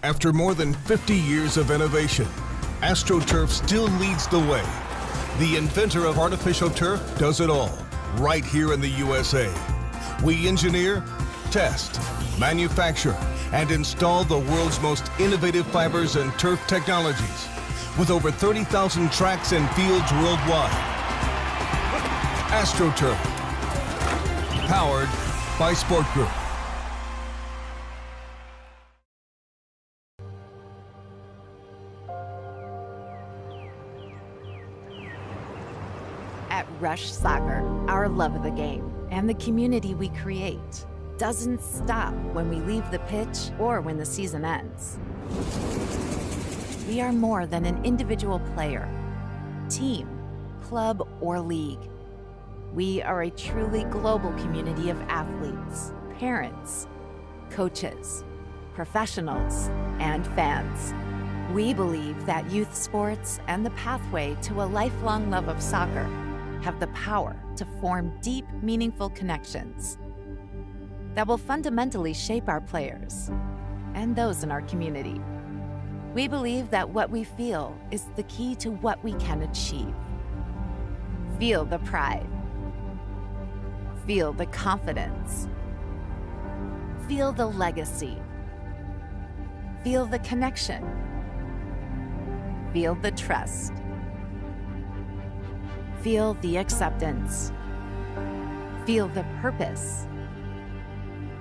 After more than 50 years of innovation, AstroTurf still leads the way. The inventor of artificial turf does it all, right here in the USA. We engineer, test, manufacture, and install the world's most innovative fibers and turf technologies, with over 30,000 tracks and fields worldwide. AstroTurf, powered by Sport Group. At Rush Soccer, our love of the game and the community we create doesn't stop when we leave the pitch or when the season ends. We are more than an individual player, team, club, or league. We are a truly global community of athletes, parents, coaches, professionals, and fans. We believe that youth sports and the pathway to a lifelong love of soccer have the power to form deep, meaningful connections that will fundamentally shape our players and those in our community. We believe that what we feel is the key to what we can achieve. Feel the pride. Feel the confidence. Feel the legacy. Feel the connection. Feel the trust. Feel the acceptance. Feel the purpose.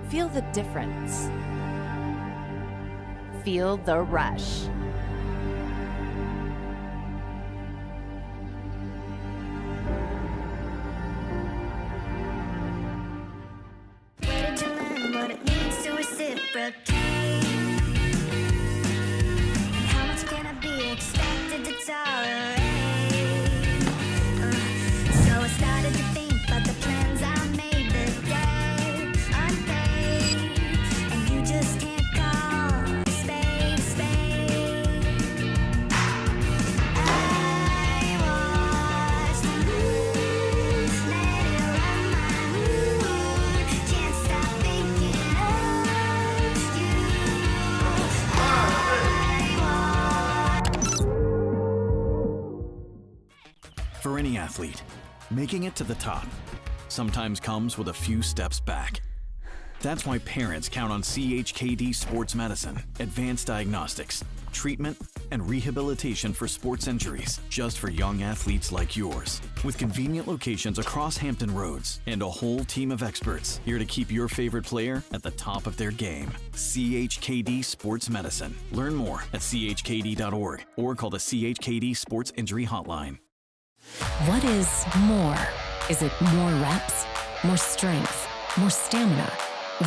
Feel the difference. Feel the rush. Where did you learn what it means to reciprocate? How much can I be expected to tolerate? So I started to think about the plans I made the day unpaid, and you just can't call a spade a spade. I watched the moves, let it run my mood. Can't stop thinking of you. For any athlete, making it to the top sometimes comes with a few steps back. That's why parents count on CHKD Sports Medicine, advanced diagnostics, treatment, and rehabilitation for sports injuries, just for young athletes like yours. With convenient locations across Hampton Roads and a whole team of experts here to keep your favorite player at the top of their game. CHKD Sports Medicine. Learn more at chkd.org or call the CHKD Sports Injury Hotline. What is more? Is it more reps, more strength, more stamina?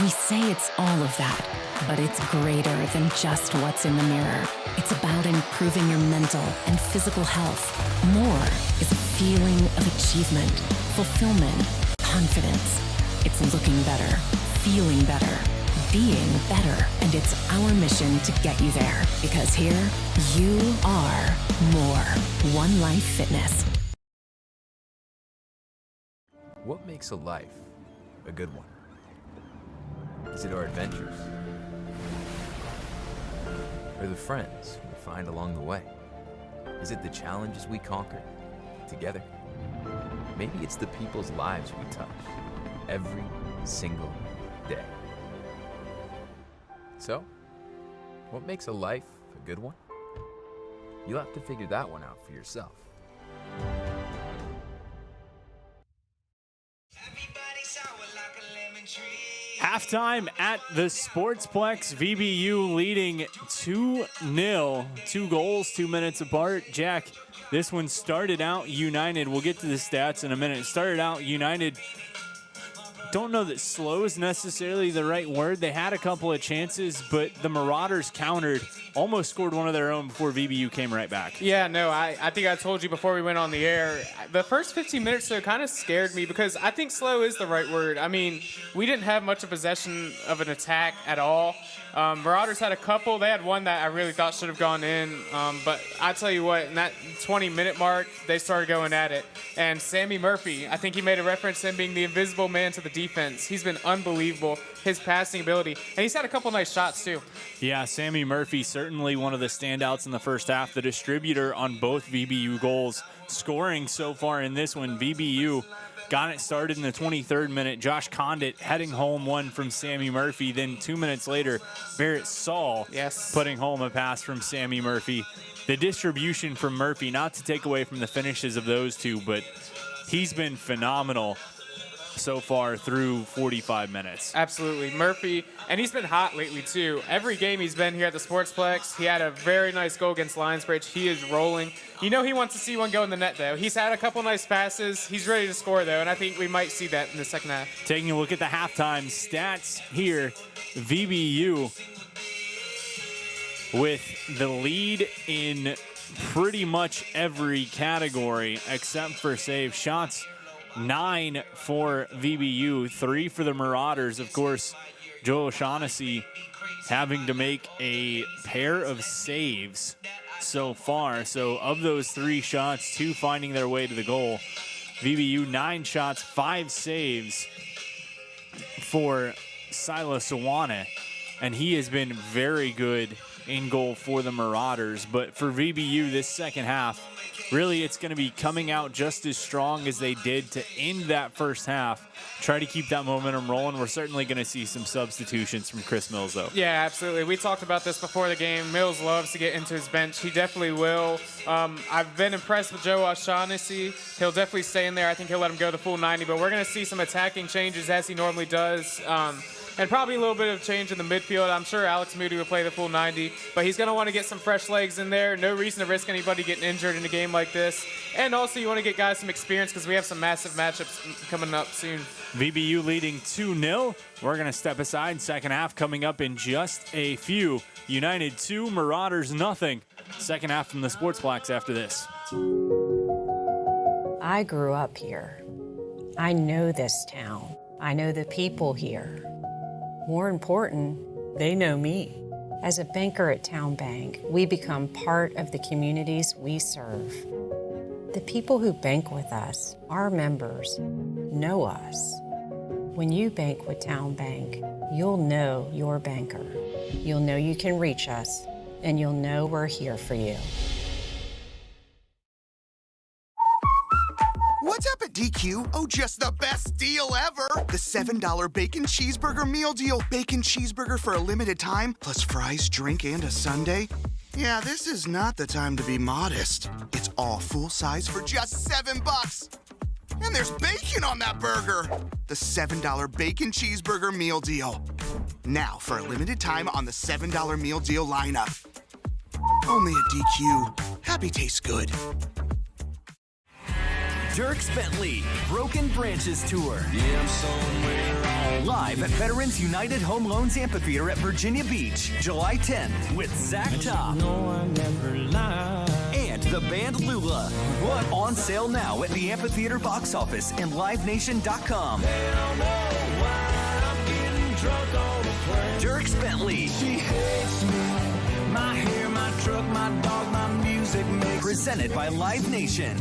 We say it's all of that, but it's greater than just what's in the mirror. It's about improving your mental and physical health. More is a feeling of achievement, fulfillment, confidence. It's looking better, feeling better, being better, and it's our mission to get you there. Because here, you are more. One Life Fitness. What makes a life a good one? Is it our adventures? Or the friends we find along the way? Is it the challenges we conquer together? Maybe it's the people's lives we touch every single day. So, what makes a life a good one? You'll have to figure that one out for yourself. Halftime at the Sportsplex, VBU leading 2-0, 2 goals, 2 minutes apart. Jack, this one started out United. We'll get to the stats in a minute. Started out United. Don't know that slow is necessarily the right word. They had a couple of chances, but the Marauders countered, almost scored one of their own before VBU came right back. Yeah, no, I think I told you before we went on the air, the first 15 minutes, though, kind of scared me because I think slow is the right word. I mean, we didn't have much of possession of an attack at all. Marauders had a couple. They had one that I really thought should have gone in. But I tell you what, in that 20-minute mark, they started going at it. And Sammy Murphy, I think he made a reference to him being the invisible man to the defense. He's been unbelievable, his passing ability. And he's had a couple nice shots, too. Yeah, Sammy Murphy, certainly one of the standouts in the first half, the distributor on both VBU goals. Scoring so far in this one, VBU got it started in the 23rd minute. Josh Condit heading home one from Sammy Murphy. Then 2 minutes later, Barrett Saul putting home a pass from Sammy Murphy. The distribution from Murphy, not to take away from the finishes of those two, but he's been phenomenal so far through 45 minutes. Absolutely. Murphy, and he's been hot lately, too. Every game he's been here at the Sportsplex, he had a very nice goal against Lionsbridge. He is rolling. You know he wants to see one go in the net, though. He's had a couple nice passes. He's ready to score, though, and I think we might see that in the second half. Taking a look at the halftime stats here, VBU with the lead in pretty much every category except for save shots. 9 for VBU, 3 for the Marauders. Of course, Joe O'Shaughnessy having to make a pair of saves so far. So of those 3 shots, 2 finding their way to the goal. VBU 9 shots, 5 saves for Silas Awana, and he has been very good in goal for the Marauders. But for VBU this second half, really it's going to be coming out just as strong as they did to end that first half. Try to keep that momentum rolling. We're certainly going to see some substitutions from Chris Mills, though. Yeah, absolutely. We talked about this before the game. Mills loves to get into his bench. He definitely will. I've been impressed with Joe O'Shaughnessy. He'll definitely stay in there. I think he'll let him go the full 90, but we're going to see some attacking changes as he normally does. And probably a little bit of change in the midfield. I'm sure Alex Moody will play the full 90, but he's going to want to get some fresh legs in there. No reason to risk anybody getting injured in a game like this. And also you want to get guys some experience because we have some massive matchups coming up soon. VBU leading 2-0. We're going to step aside. Second half coming up in just a few. United 2, Marauders nothing. Second half from the Sportsplex after this. I grew up here. I know this town. I know the people here. More important, they know me. As a banker at Town Bank, we become part of the communities we serve. The people who bank with us, our members, know us. When you bank with Town Bank, you'll know your banker. You'll know you can reach us, and you'll know we're here for you. What's up at DQ? Oh, just the best deal ever! The $7 Bacon Cheeseburger Meal Deal. Bacon cheeseburger for a limited time, plus fries, drink, and a sundae. Yeah, this is not the time to be modest. It's all full size for just $7. And there's bacon on that burger. The $7 bacon cheeseburger meal deal. Now for a limited time on the $7 meal deal lineup. Only at DQ. Happy tastes good. Dierks Bentley Broken Branches Tour. Live at Veterans United Home Loans Amphitheater at Virginia Beach, July 10th with Zach Top. And the band Lula. On sale now at the amphitheater box office and livenation.com. Dierks Bentley. She hates me. My hair, my truck, my dog, my music mix. Presented by Live Nation.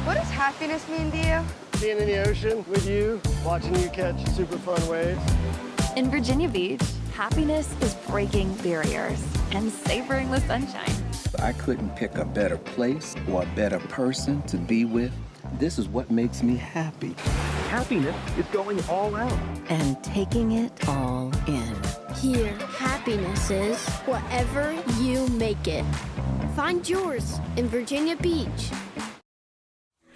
What does happiness mean to you? Being in the ocean with you, watching you catch super fun waves. In Virginia Beach, happiness is breaking barriers and savoring the sunshine. I couldn't pick a better place or a better person to be with. This is what makes me happy. Happiness is going all out. And taking it all in. Here, happiness is whatever you make it. Find yours in Virginia Beach.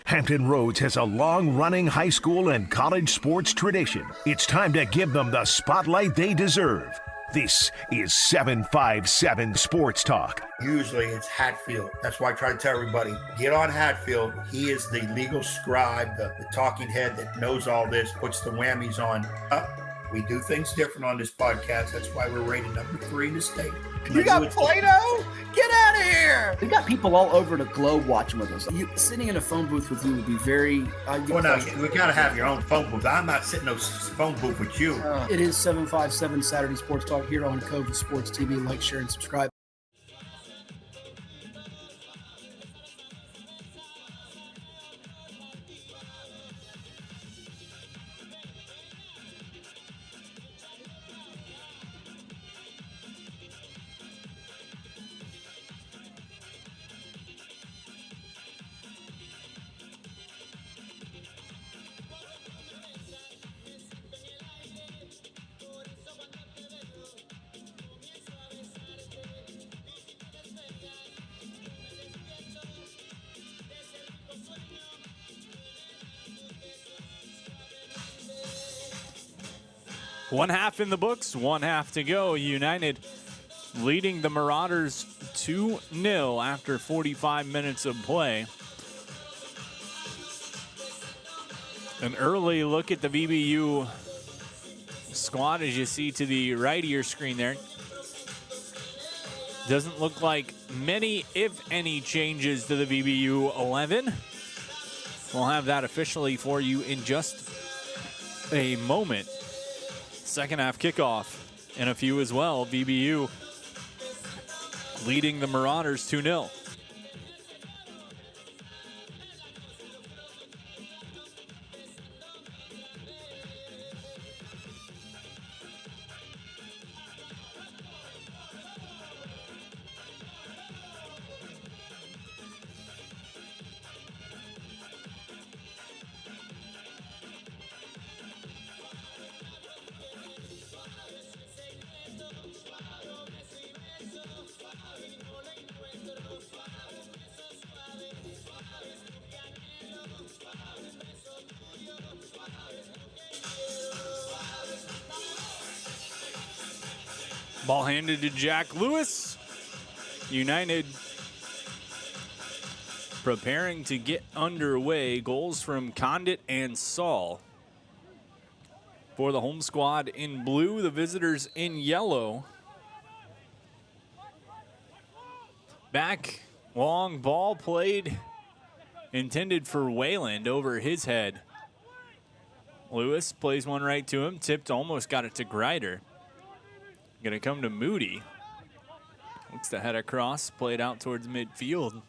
Hampton Roads has a long-running high school and college sports tradition. It's time to give them the spotlight they deserve. This is 757 Sports Talk. Usually it's Hatfield. That's why I try to tell everybody, get on Hatfield. He is the legal scribe, the talking head that knows all this, puts the whammies on. We do things different on this podcast. That's why we're rated number 3 in the state. You got Play-Doh? Get out of here! We got people all over the globe watching with us. Sitting in a phone booth with you would be very... well, no, we got to have your own phone booth. I'm not sitting in a phone booth with you. It is 757 Saturday Sports Talk here on Cove Sports TV. Like, share, and subscribe. One half in the books, one half to go. United leading the Marauders 2-0 after 45 minutes of play. An early look at the VBU squad as you see to the right of your screen there. Doesn't look like many, if any, changes to the VBU 11. We'll have that officially for you in just a moment. Second half kickoff and a few as well. VBU leading the Marauders 2-0. Ball handed to Jack Lewis. United preparing to get underway. Goals from Condit and Saul. For the home squad in blue, the visitors in yellow. Back, long ball played, intended for Wayland over his head. Lewis plays one right to him, tipped, almost got it to Greider. Gonna come to Moody. Looks to head across, played out towards midfield.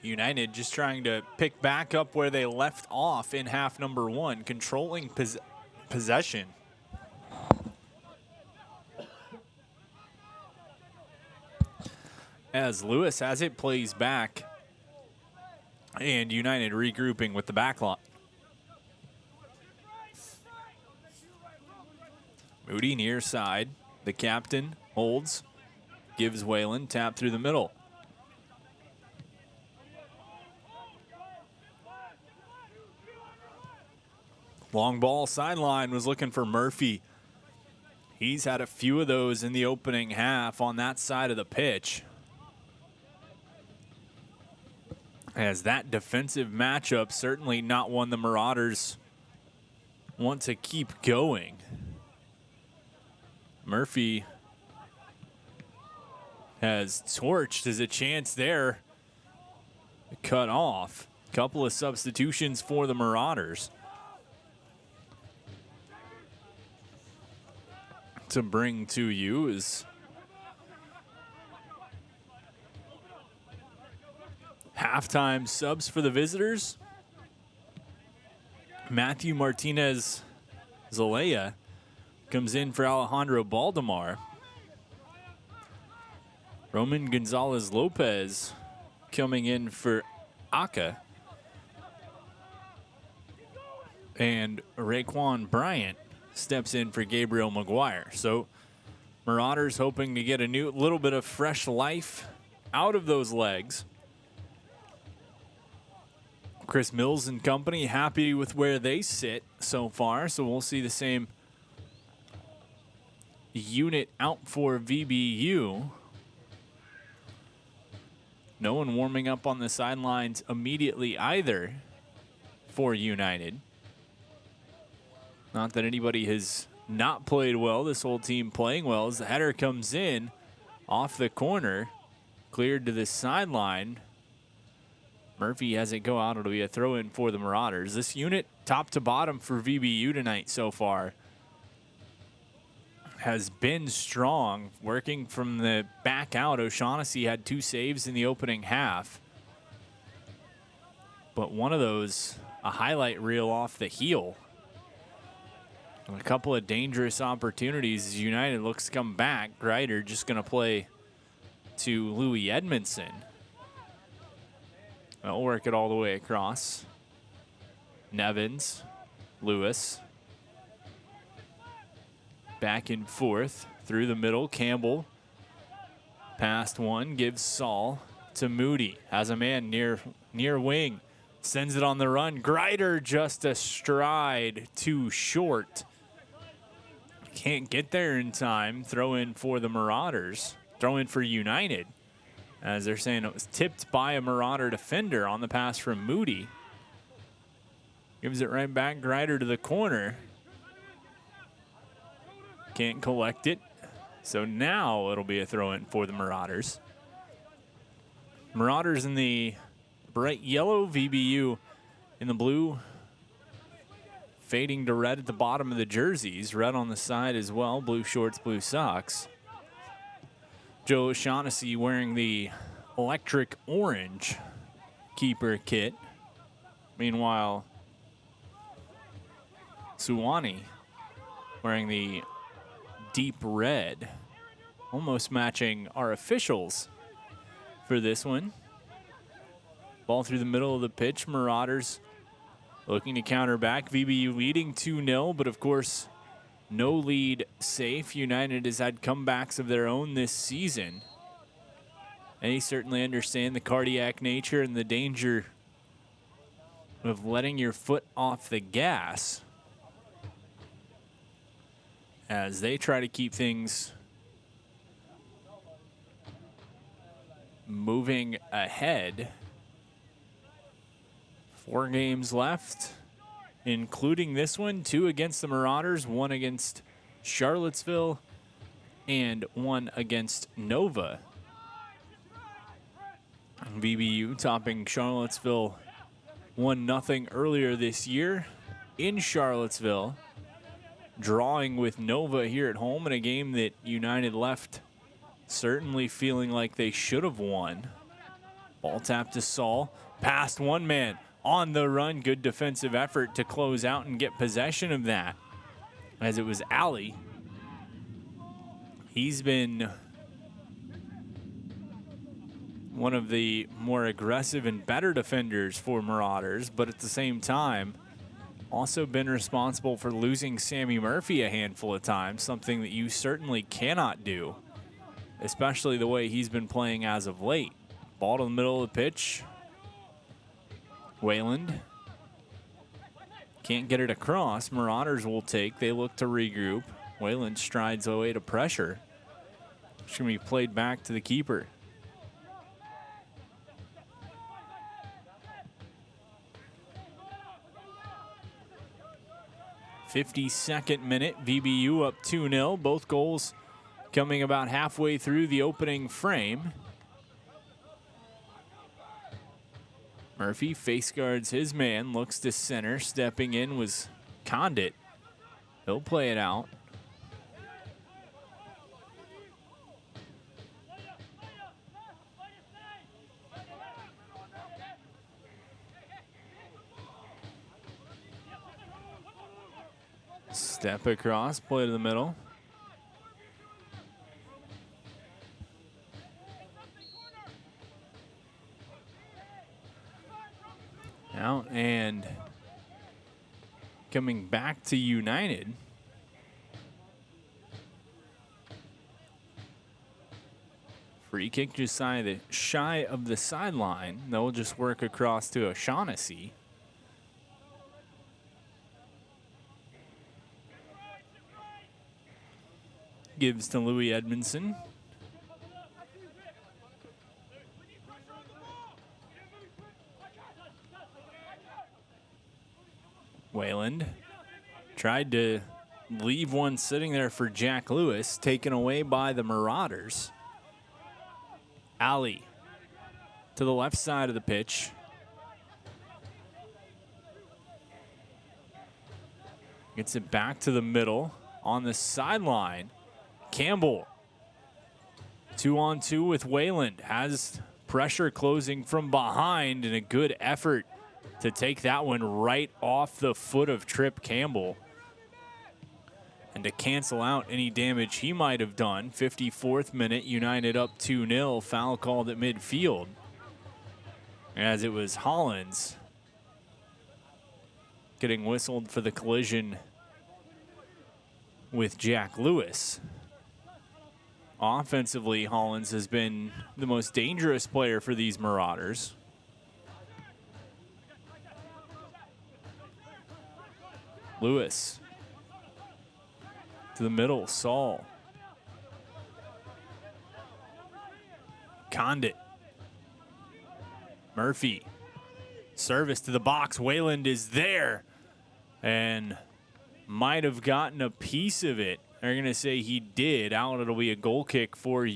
United just trying to pick back up where they left off in half number 1, controlling possession. As Lewis has it, plays back, and United regrouping with the back line. Moody near side, The captain holds, gives Whalen, tap through the middle. Long ball sideline was looking for Murphy. He's had a few of those in the opening half on that side of the pitch. As that defensive matchup, certainly not one the Marauders want to keep going. Murphy has torched. There's a chance there. Cut off. Couple of substitutions for the Marauders to bring to you is halftime subs for the visitors. Matthew Martinez Zelaya comes in for Alejandro Baldemar. Roman Gonzalez Lopez coming in for Aka. And Raekwon Bryant steps in for Gabriel Maguire. So Marauders hoping to get a little bit of fresh life out of those legs. Chris Mills and company happy with where they sit so far, so we'll see the same unit out for VBU. No one warming up on the sidelines immediately either for United. Not that anybody has not played well. This whole team playing well as the header comes in off the corner, cleared to the sideline. Murphy has it go out. It'll be a throw in for the Marauders. This unit, top to bottom for VBU tonight so far, has been strong. Working from the back out, O'Shaughnessy had 2 saves in the opening half. But one of those, a highlight reel off the heel. And a couple of dangerous opportunities as United looks to come back. Greider just going to play to Louis Edmondson. They'll work it all the way across. Nevins, Lewis. Back and forth through the middle. Campbell past one, gives Saul to Moody. Has a man near wing. Sends it on the run. Greider just a stride too short. Can't get there in time. Throw in for the Marauders. Throw in for United. As they're saying, it was tipped by a Marauder defender on the pass from Moody. Gives it right back. Greider to the corner. Can't collect it. So now it'll be a throw-in for the Marauders. Marauders in the bright yellow, VBU in the blue. Fading to red at the bottom of the jerseys. Red on the side as well. Blue shorts, blue socks. Joe O'Shaughnessy wearing the electric orange keeper kit. Meanwhile, Suwani wearing the deep red, almost matching our officials for this one. Ball through the middle of the pitch. Marauders looking to counter back. VBU leading 2-0, but of course, no lead safe. United has had comebacks of their own this season. And they certainly understand the cardiac nature and the danger of letting your foot off the gas as they try to keep things moving ahead. 4 games left, including this one. 2 against the Marauders, 1 against Charlottesville, and 1 against Nova. VBU topping Charlottesville 1-0 earlier this year in Charlottesville. Drawing with Nova here at home in a game that United left certainly feeling like they should have won. Ball tapped to Saul, past one man. On the run, good defensive effort to close out and get possession of that. As it was Ali. He's been one of the more aggressive and better defenders for Marauders, but at the same time, Also been responsible for losing Sammy Murphy a handful of times, something that you certainly cannot do, especially the way he's been playing as of late. Ball to the middle of the pitch. Wayland can't get it across. Marauders will take. They look to regroup. Wayland strides away to pressure. It's going to be played back to the keeper. '52nd minute, VBU up 2-0. Both goals coming about halfway through the opening frame. Murphy face guards his man, looks to center. Stepping in was Condit. He'll play it out. Step across, play to the middle. Out and coming back to United. Free kick just shy of the sideline. They'll just work across to O'Shaughnessy. Gives to Louis Edmondson. Wayland tried to leave one sitting there for Jack Lewis, taken away by the Marauders. Ali to the left side of the pitch. Gets it back to the middle on the sideline. Campbell, 2-on-2 with Wayland, has pressure closing from behind and a good effort to take that one right off the foot of Trip Campbell and to cancel out any damage he might have done. 54th minute, United up 2-0, foul called at midfield as it was Hollins getting whistled for the collision with Jack Lewis. Offensively, Hollins has been the most dangerous player for these Marauders. Lewis to the middle, Saul. Condit. Murphy. Service to the box. Wayland is there and might have gotten a piece of it. They're going to say he did. Out, it'll be a goal kick for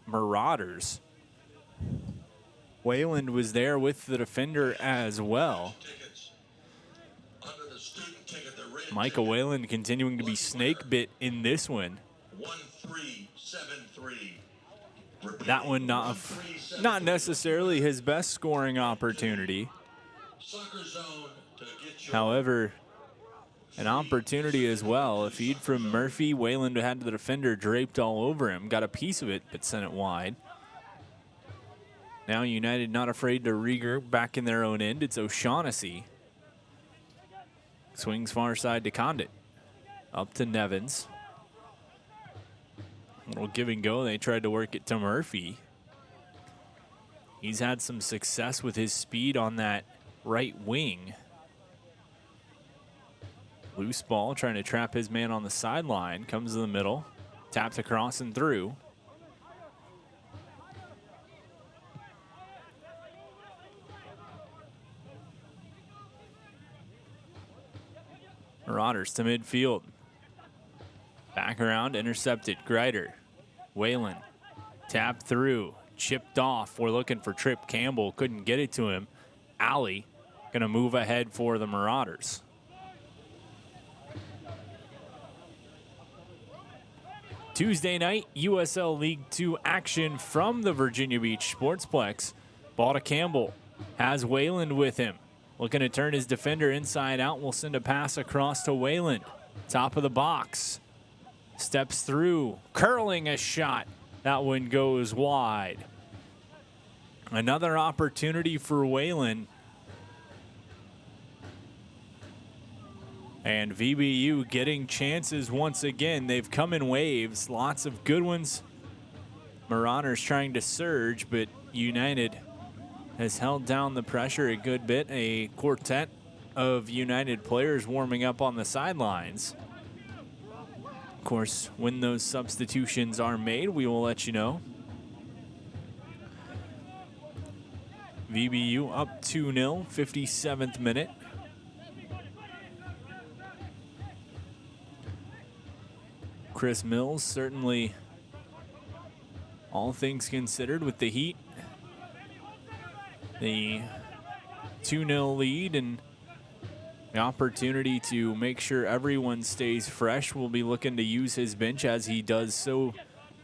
Marauders. Wayland was there with the defender as well. Michael Wayland continuing to be snake bit in this one. 1373. That one not necessarily his best scoring opportunity. However, an opportunity as well. A feed from Murphy. Wayland had the defender draped all over him. Got a piece of it, but sent it wide. Now United not afraid to regroup back in their own end. It's O'Shaughnessy. Swings far side to Condit. Up to Nevins. A little give and go. They tried to work it to Murphy. He's had some success with his speed on that right wing. Loose ball, trying to trap his man on the sideline. Comes to the middle. Taps across and through. Marauders to midfield. Back around, intercepted. Greider. Wayland. Tap through. Chipped off. We're looking for Trip Campbell. Couldn't get it to him. Alley going to move ahead for the Marauders. Tuesday night, USL League 2 action from the Virginia Beach Sportsplex. Ball to Campbell. Has Wayland with him. Looking to turn his defender inside out. Will send a pass across to Wayland. Top of the box. Steps through. Curling a shot. That one goes wide. Another opportunity for Wayland. And VBU getting chances once again. They've come in waves, lots of good ones. Marauders trying to surge, but United has held down the pressure a good bit. A quartet of United players warming up on the sidelines. Of course, when those substitutions are made, we will let you know. VBU up 2-0, 57th minute. Chris Mills, certainly, all things considered, with the heat, the 2-0 lead, and the opportunity to make sure everyone stays fresh, will be looking to use his bench as he does so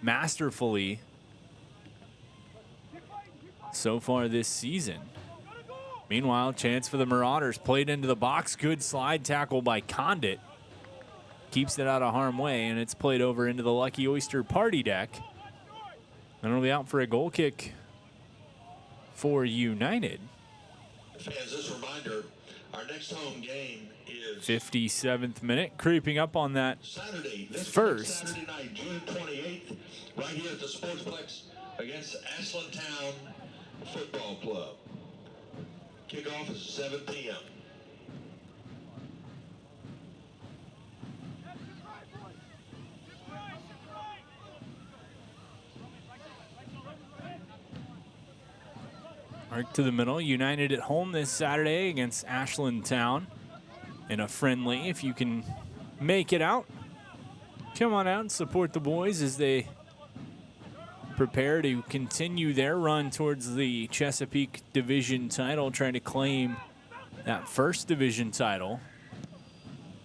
masterfully so far this season. Meanwhile, chance for the Marauders, played into the box. Good slide tackle by Condit. Keeps it out of harm's way, and it's played over into the Lucky Oyster party deck. And it'll be out for a goal kick for United. Fans, this reminder, our next home game is 57th minute, creeping up on that Saturday, this first. Saturday night, June 28th, right here at the Sportsplex against Ashland Town Football Club. Kickoff is 7 p.m. Arc to the middle. United at home this Saturday against Ashland Town in a friendly. If you can make it out, come on out and support the boys as they prepare to continue their run towards the Chesapeake Division title, trying to claim that first division title.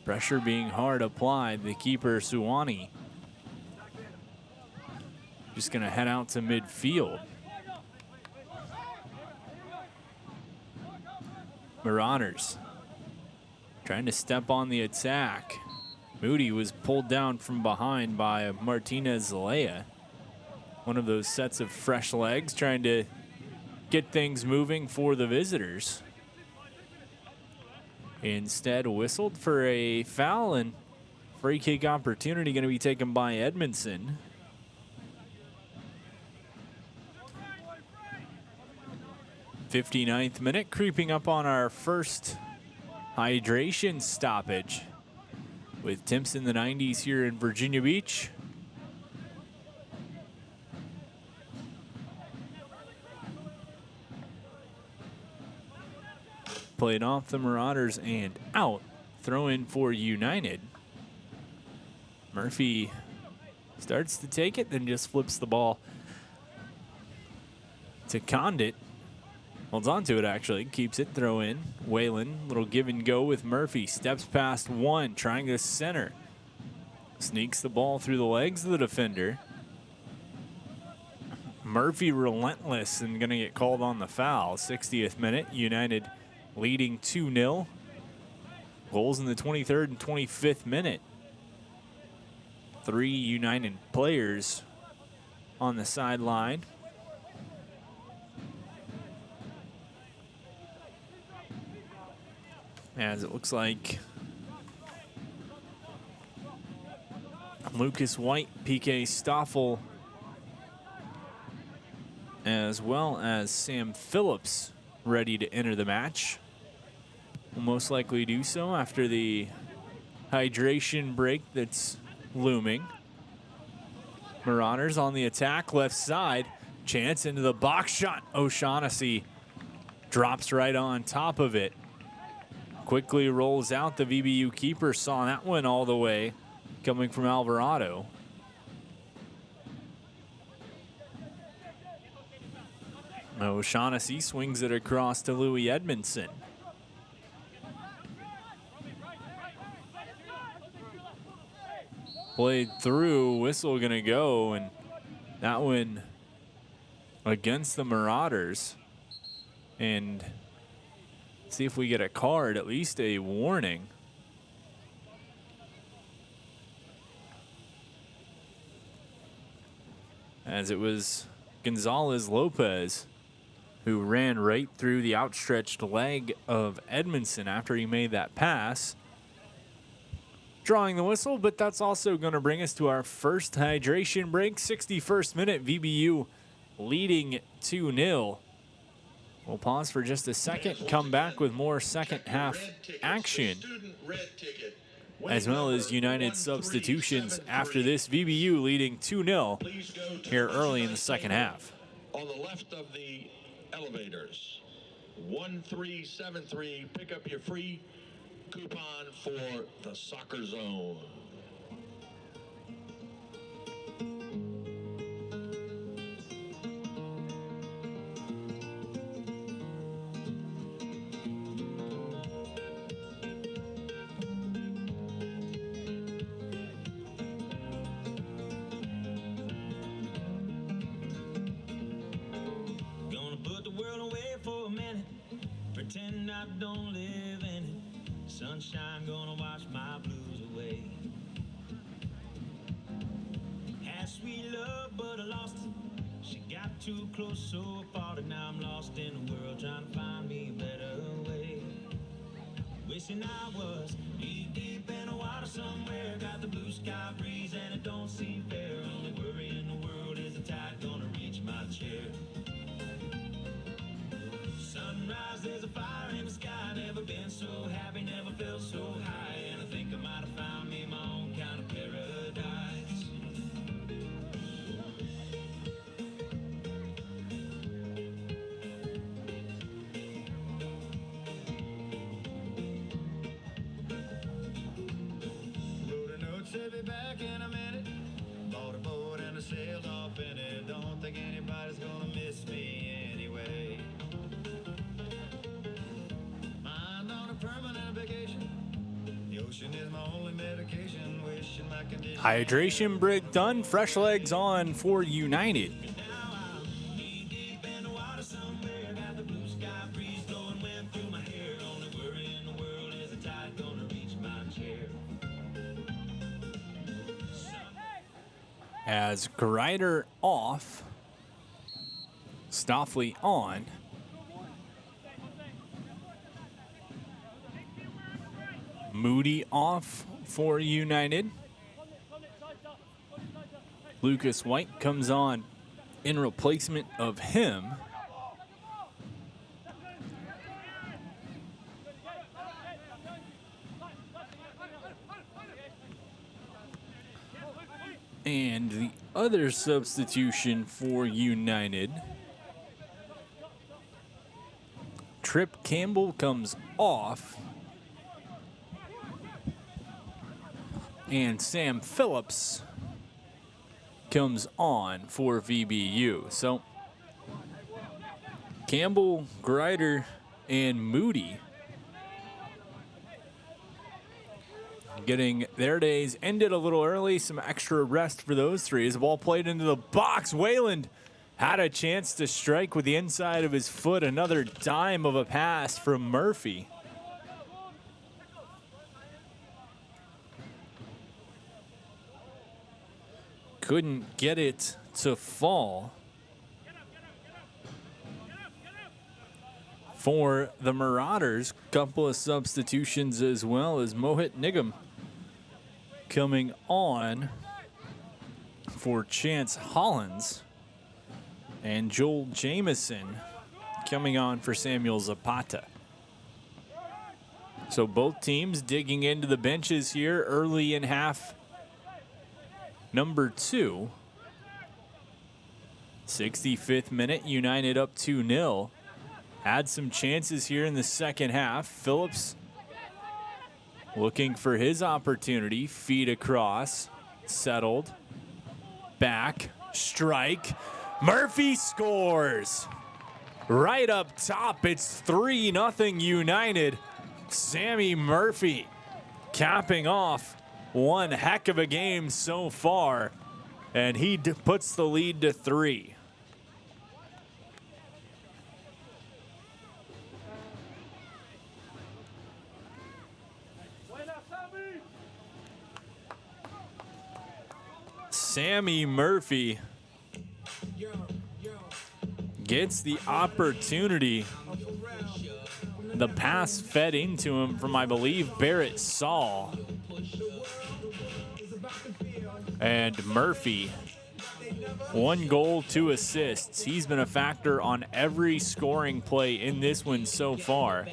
Pressure being hard applied. The keeper, Suwani, just going to head out to midfield. Marauders trying to step on the attack. Moody was pulled down from behind by Martinez Zelaya. One of those sets of fresh legs trying to get things moving for the visitors. Instead, whistled for a foul, and free kick opportunity going to be taken by Edmondson. '59th minute, creeping up on our first hydration stoppage with temps in the 90s here in Virginia Beach. Played off the Marauders and out. Throw in for United. Murphy starts to take it, then just flips the ball to Condit. Holds on to it, actually. Keeps it, throw in. Whalen, little give and go with Murphy. Steps past one, trying to center. Sneaks the ball through the legs of the defender. Murphy relentless and going to get called on the foul. 60th minute, United leading 2-0. Goals in the 23rd and 25th minute. 3 United players on the sideline. As it looks like Lucas White, PK Stoffel, as well as Sam Phillips ready to enter the match. Will most likely do so after the hydration break that's looming. Marauders on the attack, left side. Chance into the box shot. O'Shaughnessy drops right on top of it. Quickly rolls out. The VBU keeper saw that one all the way coming from Alvarado. O'Shaughnessy swings it across to Louis Edmondson. Played through, whistle gonna go, and that one against the Marauders. And see if we get a card, at least a warning. As it was Gonzalez Lopez who ran right through the outstretched leg of Edmondson after he made that pass. drawing the whistle, but that's also going to bring us to our first hydration break. 61st minute, VBU leading 2-0. We'll pause for just a second, come back with more second half action, as well as United substitutions after this. VBU leading 2-0 here early in the second half. On the left of the elevators, 1373, pick up your free coupon for the Soccer Zone. Gonna put the world away for a minute, pretend I don't live in it. Sunshine gonna wash my blues away. Had sweet love, but I lost it. She got too close, so far, and now I'm lost in the world, trying to find me a better way. Wishing I was deep, deep in the water somewhere. Got the blue sky breeze, and it don't seem fair. Only worry in the world is the tide gonna reach my chair. Sunrise, there's a fire in the sky. Never been so happy, never felt so high. And I think I might have found me my own kind of paradise. Wrote a note, said be back in a minute. Bought a boat and I sailed off in it. Don't think anybody's gonna miss me anyway. Mind on a permanent vacation. The ocean is my only medication. Wishing my condition. Hydration break done. Fresh legs on for United. As Grider off, Stoffley on. Moody off for United. Lucas White comes on in replacement of him. And the other substitution for United, Trip Campbell comes off. And Sam Phillips comes on for VBU. So Campbell, Grider, and Moody getting their days ended a little early. Some extra rest for those three. As the ball played into the box, Wayland had a chance to strike with the inside of his foot. Another dime of a pass from Murphy. Couldn't get it to fall for the Marauders. Couple of substitutions as well, as Mohit Nigam coming on for Chance Hollins, and Joel Jameson coming on for Samuel Zapata. So both teams digging into the benches here early in half number 2. 65th minute, United up 2-0. Had some chances here in the second half. Phillips looking for his opportunity. Feed across, settled, back, strike. Murphy scores. Right up top, it's 3-0 United. Sammy Murphy capping off one heck of a game so far, and he puts the lead to 3. Sammy Murphy gets the opportunity. The pass fed into him from, I believe, Barrett Saul. And Murphy, 1 goal, 2 assists. He's been a factor on every scoring play in this one so far.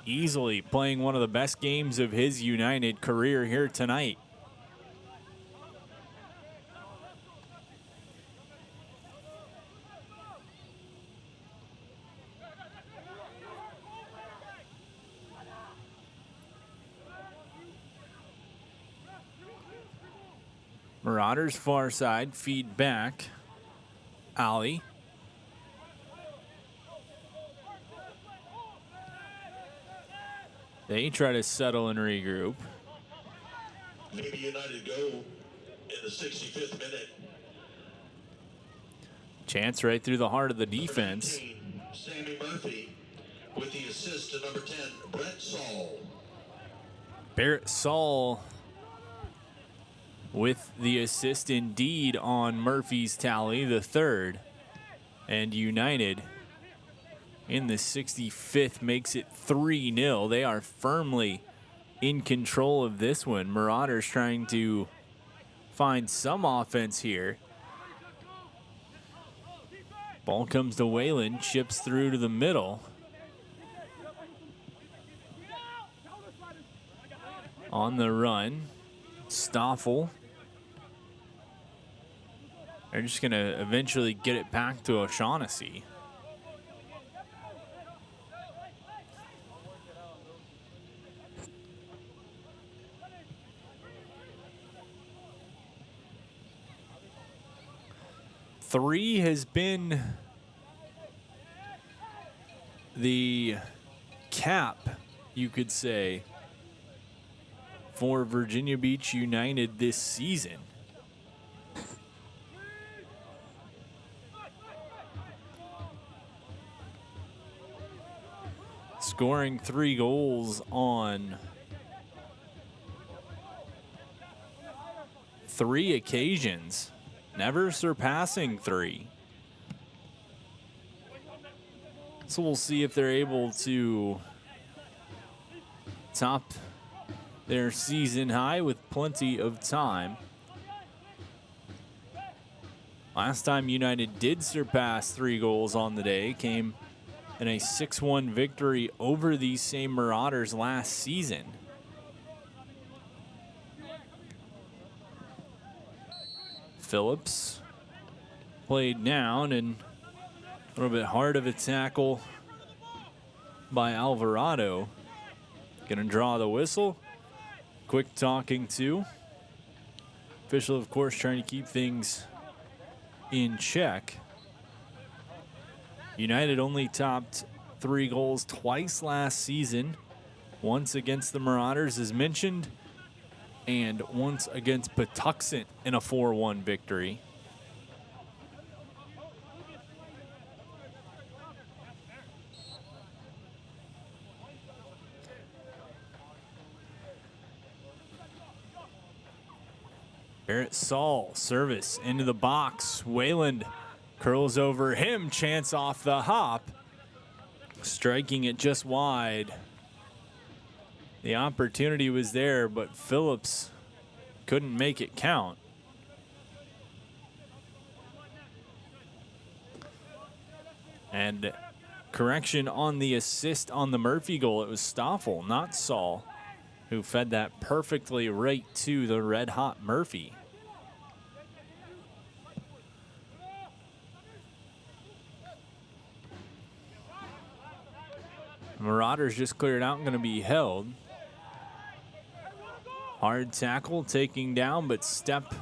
Easily playing one of the best games of his United career here tonight. Marauders far side, feed back. Ali. They try to settle and regroup. Maybe United go in the 65th minute. Chance right through the heart of the defense. Sammy Murphy with the assist to number 10, Brett Saul. Barrett Saul with the assist indeed on Murphy's tally, the third. And United in the 65th makes it 3-0. They are firmly in control of this one. Marauders trying to find some offense here. Ball comes to Whalen, chips through to the middle. On the run, Stoffel. They're just going to eventually get it back to O'Shaughnessy. Three has been the cap, you could say, for Virginia Beach United this season. Scoring 3 goals on 3 occasions. Never surpassing 3. So we'll see if they're able to top their season high with plenty of time. Last time United did surpass 3 goals on the day came in a 6-1 victory over these same Marauders last season. Phillips played down, and a little bit hard of a tackle by Alvarado. Gonna draw the whistle. Quick talking to. Official, of course, trying to keep things in check. United only topped 3 goals twice last season. Once against the Marauders, as mentioned, and once against Patuxent in a 4-1 victory. Barrett Saul, service into the box. Wayland curls over him, chance off the hop. Striking it just wide. The opportunity was there, but Phillips couldn't make it count. And correction on the assist on the Murphy goal. It was Stoffel, not Saul, who fed that perfectly right to the red-hot Murphy. Marauders just cleared out and going to be held. Hard tackle, taking down, but step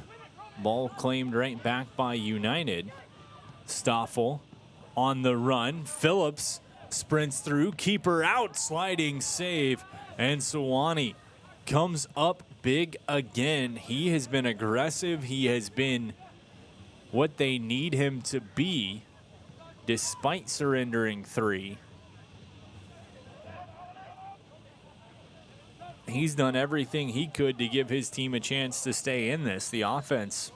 ball claimed right back by United. Stoffel on the run. Phillips sprints through, keeper out, sliding save. And Sewanee comes up big again. He has been aggressive. He has been what they need him to be, despite surrendering 3. He's done everything he could to give his team a chance to stay in this. The offense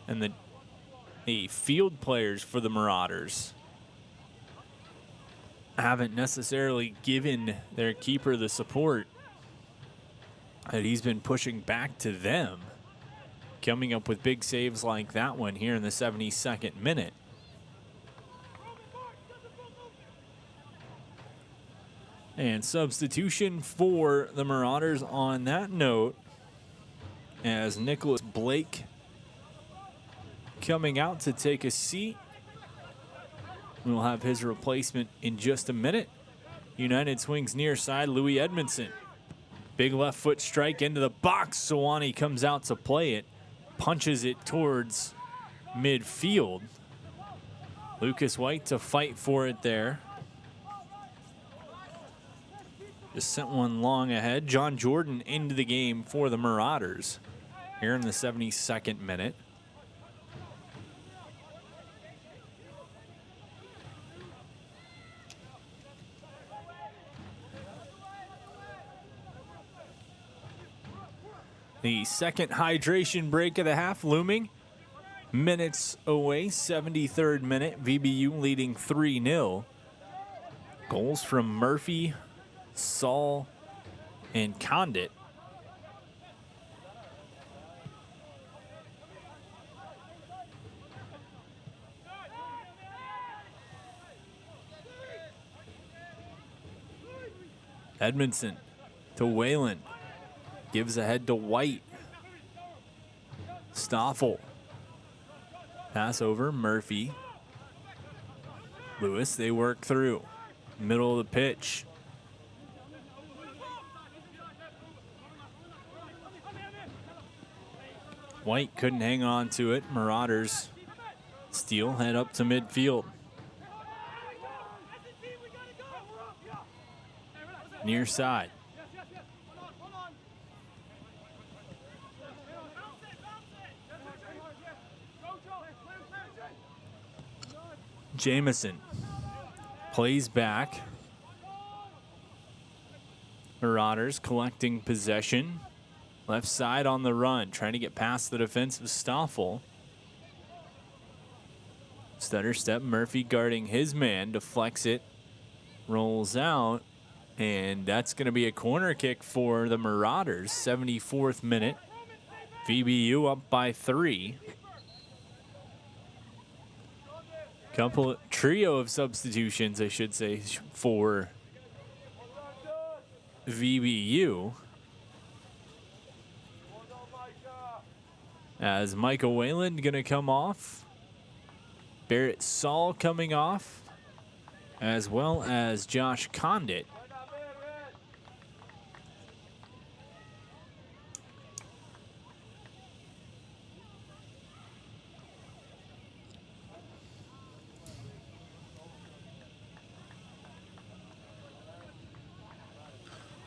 and the field players for the Marauders haven't necessarily given their keeper the support that he's been pushing back to them, coming up with big saves like that one here in the 72nd minute. And substitution for the Marauders on that note, as Nicholas Blake coming out to take a seat. We'll have his replacement in just a minute. United swings near side, Louis Edmondson. Big left foot strike into the box. Sewanee comes out to play it, punches it towards midfield. Lucas White to fight for it there. Just sent one long ahead. John Jordan into the game for the Marauders here in the 72nd minute. The second hydration break of the half looming. Minutes away, 73rd minute. VBU leading 3-0. Goals from Murphy, Saul, and Condit. Edmondson to Whalen. Gives ahead to White. Stoffel. Pass over, Murphy. Lewis, they work through. Middle of the pitch. White couldn't hang on to it. Marauders steal, head up to midfield. Near side. Jamison plays back. Marauders collecting possession. Left side on the run, trying to get past the defensive Stoffel. Stutter step, Murphy guarding his man, deflects it, rolls out, and that's going to be a corner kick for the Marauders. 74th minute. VBU up by 3. Trio of substitutions, I should say, for VBU. As Michael Wayland going to come off. Barrett Saul coming off. As well as Josh Condit.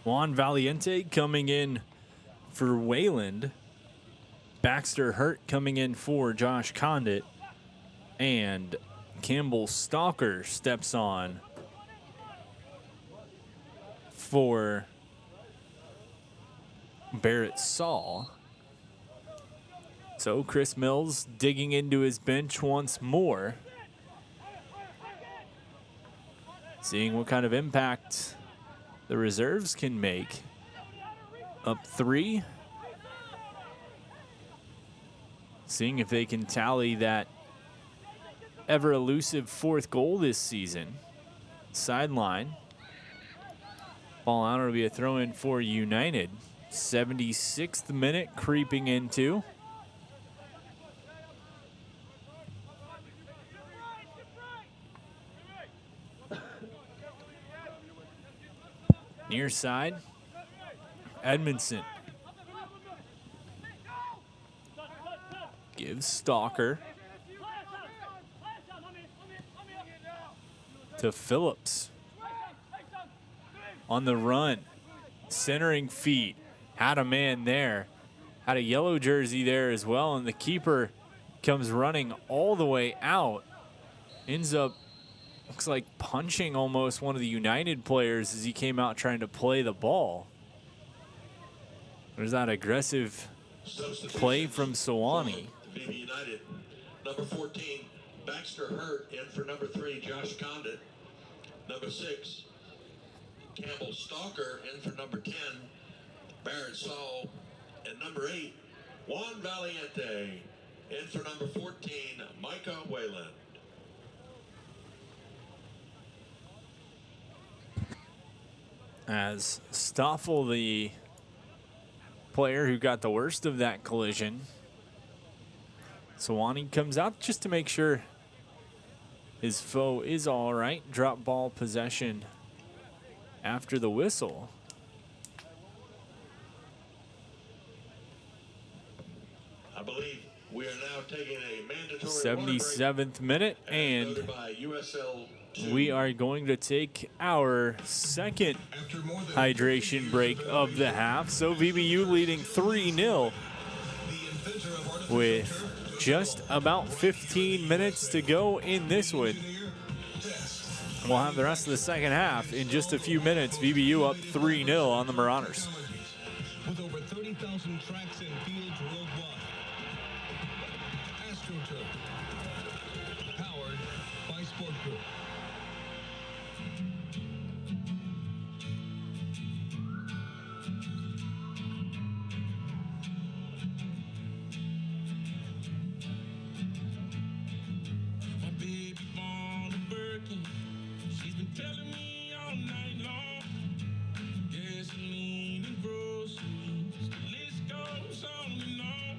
Juan Valiente coming in for Wayland. Baxter Hurt coming in for Josh Condit. And Campbell Stalker steps on for Barrett Saul. So Chris Mills digging into his bench once more. Seeing what kind of impact the reserves can make. Up 3. Seeing if they can tally that ever elusive 4th goal this season. Sideline. Ball out, it'll be a throw in for United. 76th minute creeping into. Near side, Edmondson gives Stalker to Phillips. On the run, centering feet, had a man there, had a yellow jersey there as well, and the keeper comes running all the way out, ends up looks like punching almost one of the United players as he came out trying to play the ball. There's that aggressive play from Sewanee. United, number 14, Baxter Hurt, in for number 3, Josh Condit. Number 6, Campbell Stalker in for number 10, Barrett Saul. And number 8, Juan Valiente in for number 14, Micah Wayland. As Stoffel, the player who got the worst of that collision, Sewanee comes out just to make sure his foe is all right. Drop ball possession after the whistle. I believe we are now taking a mandatory 77th minute, and we are going to take our second hydration break of the half. So VBU leading 3-0 with just about 15 minutes to go in this one. We'll have the rest of the second half in just a few minutes. VBU up 3-0 on the Marauders. With over 30,000 tracks and fields worldwide. AstroTurf, powered by Sport Group. My baby born a Birkin. She's been telling me all night long. Gasoline and groceries, the list goes on and on.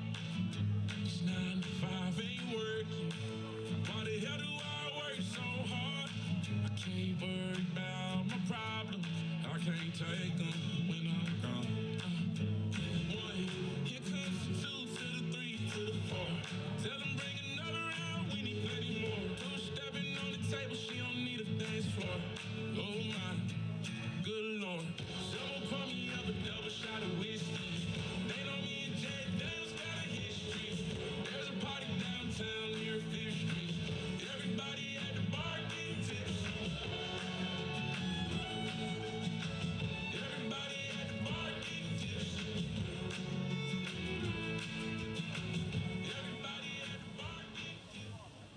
It's 9 to 5 ain't working. Why the hell do I work so hard? I can't worry about my problems. I can't take them when I'm gone. 1, here comes the 2 to the 3 to the 4. Tell them bring another round, we need plenty more. 2 stepping on the table, she don't need a dance floor. Oh my, good lord. Someone pour me up a double shot of whiskey. They know me and Jay Daniels got a history. There's a party downtown near Fifth Street. Everybody at the bar getting tipsy. Everybody at the bar getting tipsy. Everybody at the bar getting tipsy.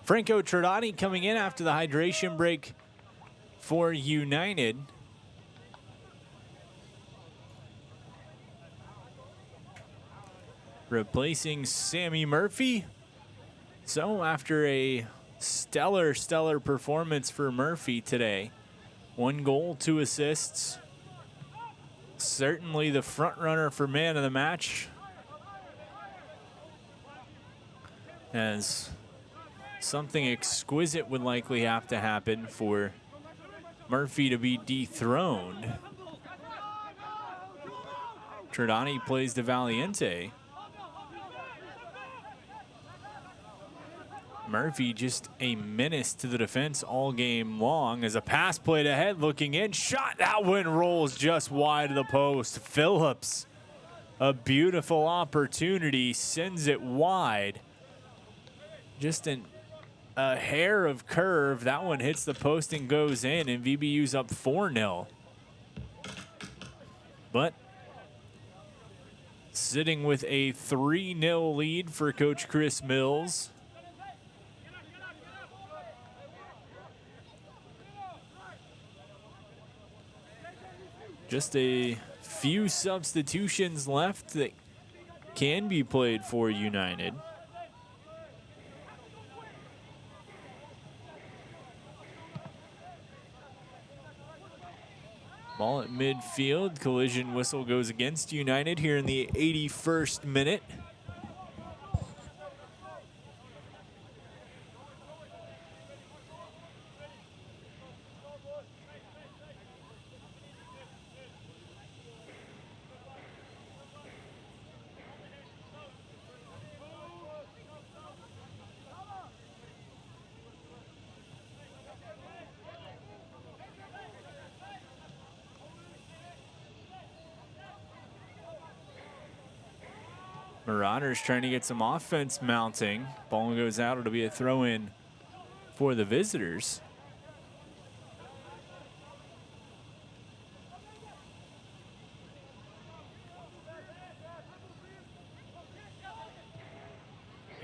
Franco Trodani coming in after the hydration break for United. Replacing Sammy Murphy. So after a stellar performance for Murphy today, 1 goal, 2 assists, certainly the front runner for man of the match, as something exquisite would likely have to happen for Murphy to be dethroned. Trodani plays to Valiente. Murphy just a menace to the defense all game long as a pass played ahead, looking in, shot, that one rolls just wide of the post. Phillips, a beautiful opportunity, sends it wide. Just a hair of curve. That one hits the post and goes in, and VBU's up 4-0. But sitting with a 3-0 lead for Coach Chris Mills. Just a few substitutions left that can be played for United. Ball at midfield. Collision whistle goes against United here in the 81st minute. Marauders trying to get some offense mounting. Ball goes out. It'll be a throw in for the visitors.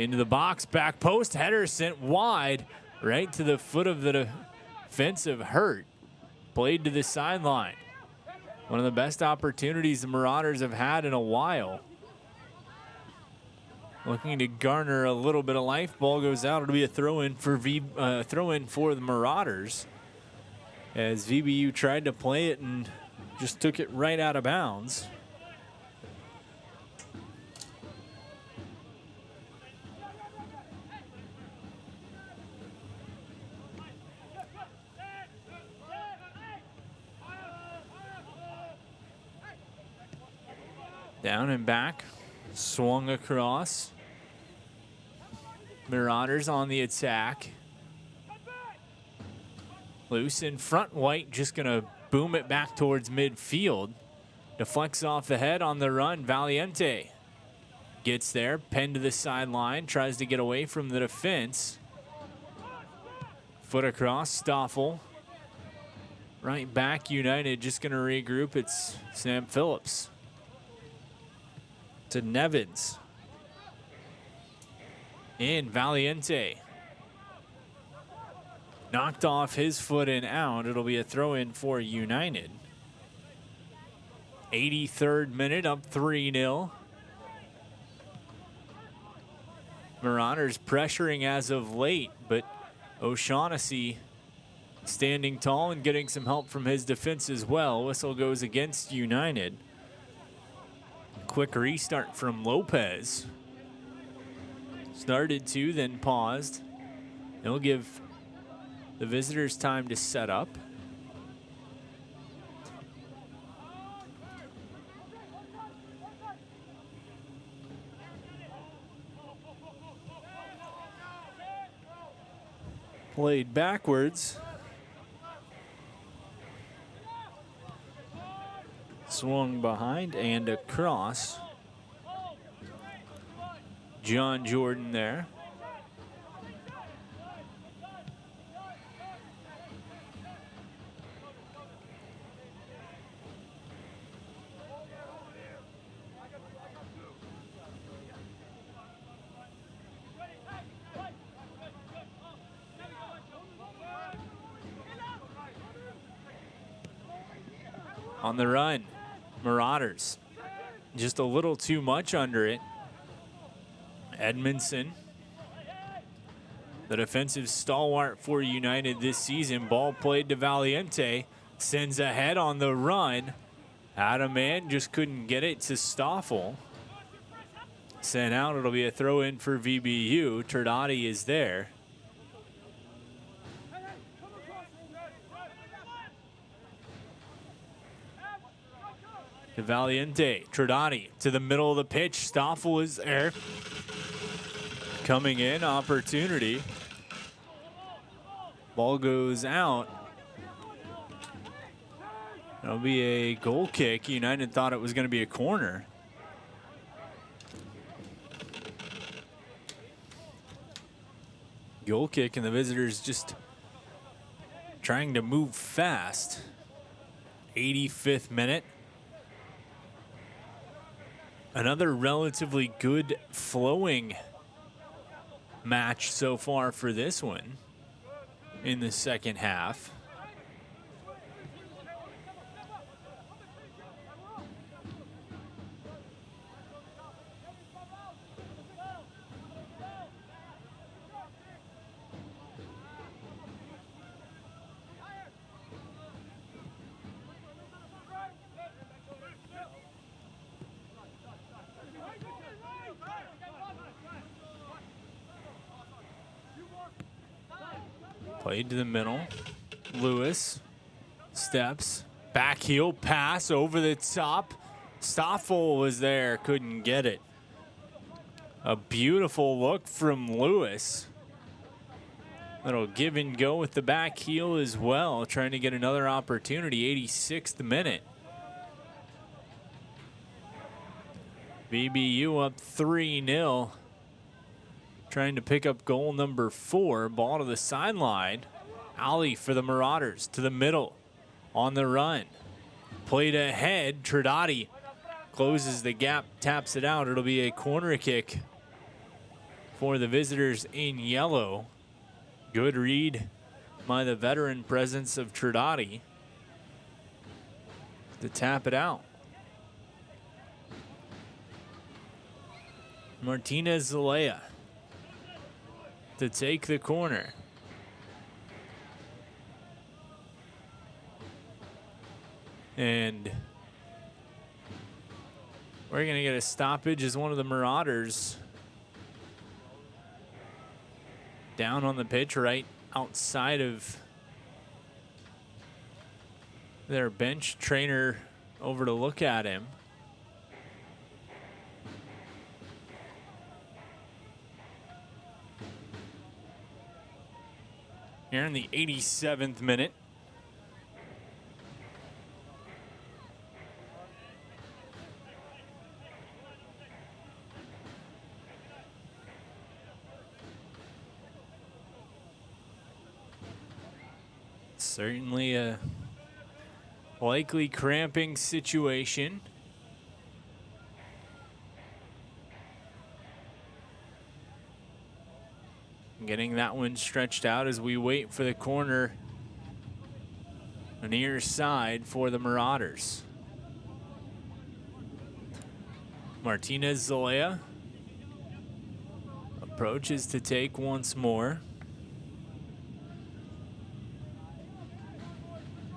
Into the box, back post, header sent wide, right to the foot of the defensive Hurt. Played to the sideline. One of the best opportunities the Marauders have had in a while. Looking to garner a little bit of life. Ball goes out. It'll be a throw-in for the Marauders, as VBU tried to play it and just took it right out of bounds. Down and back, swung across. Marauders on the attack. Loose in front, White just gonna boom it back towards midfield. Deflects off the head on the run, Valiente gets there, pinned to the sideline, tries to get away from the defense. Foot across, Stoffel. Right back, United just gonna regroup. It's Sam Phillips. To Nevins. In Valiente. Knocked off his foot and out. It'll be a throw-in for United. 83rd minute, up 3-0. Marauders pressuring as of late, but O'Shaughnessy standing tall and getting some help from his defense as well. Whistle goes against United. Quick restart from Lopez. Started to, then paused. He'll give the visitors time to set up. Played backwards. Swung behind and across. John Jordan there. On the run, Marauders. Just a little too much under it. Edmondson, the defensive stalwart for United this season. Ball played to Valiente. Sends ahead on the run. Out of man, just couldn't get it to Stoffel. Sent out, it'll be a throw in for VBU. Turdati is there. To Valiente, Turdati to the middle of the pitch. Stoffel is there. Coming in, opportunity. Ball goes out. It'll be a goal kick. United thought it was going to be a corner. Goal kick, and the visitors just trying to move fast. 85th minute. Another relatively good flowing match so far for this one in the second half. Played to the middle. Lewis steps. Back heel pass over the top. Stoffel was there, couldn't get it. A beautiful look from Lewis. Little give and go with the back heel as well, trying to get another opportunity. 86th minute. VBU up 3-0. Trying to pick up goal number 4. Ball to the sideline. Ali for the Marauders to the middle. On the run. Played ahead. Turdati closes the gap, taps it out. It'll be a corner kick for the visitors in yellow. Good read by the veteran presence of Tridati to tap it out. Martinez Zelaya to take the corner. And we're going to get a stoppage as one of the Marauders down on the pitch right outside of their bench trainer over to look at him. Here in the 87th minute. Certainly a likely cramping situation. Getting that one stretched out as we wait for the corner near side for the Marauders. Martinez Zelaya approaches to take once more.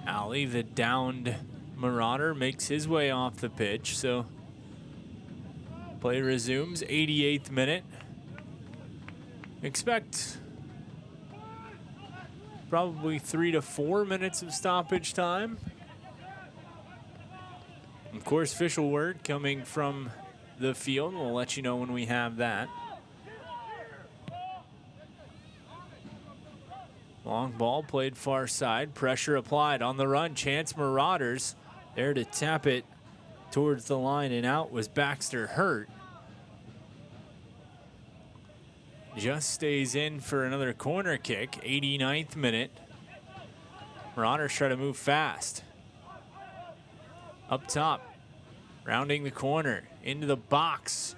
Ali, the downed Marauder, makes his way off the pitch, so play resumes, 88th minute. Expect probably 3 to 4 minutes of stoppage time. Of course, official word coming from the field. We'll let you know when we have that. Long ball played far side. Pressure applied on the run. Chance Marauders there to tap it towards the line and out was Baxter Hurt. Just stays in for another corner kick. 89th minute. Marauders try to move fast. Up top. Rounding the corner. Into the box.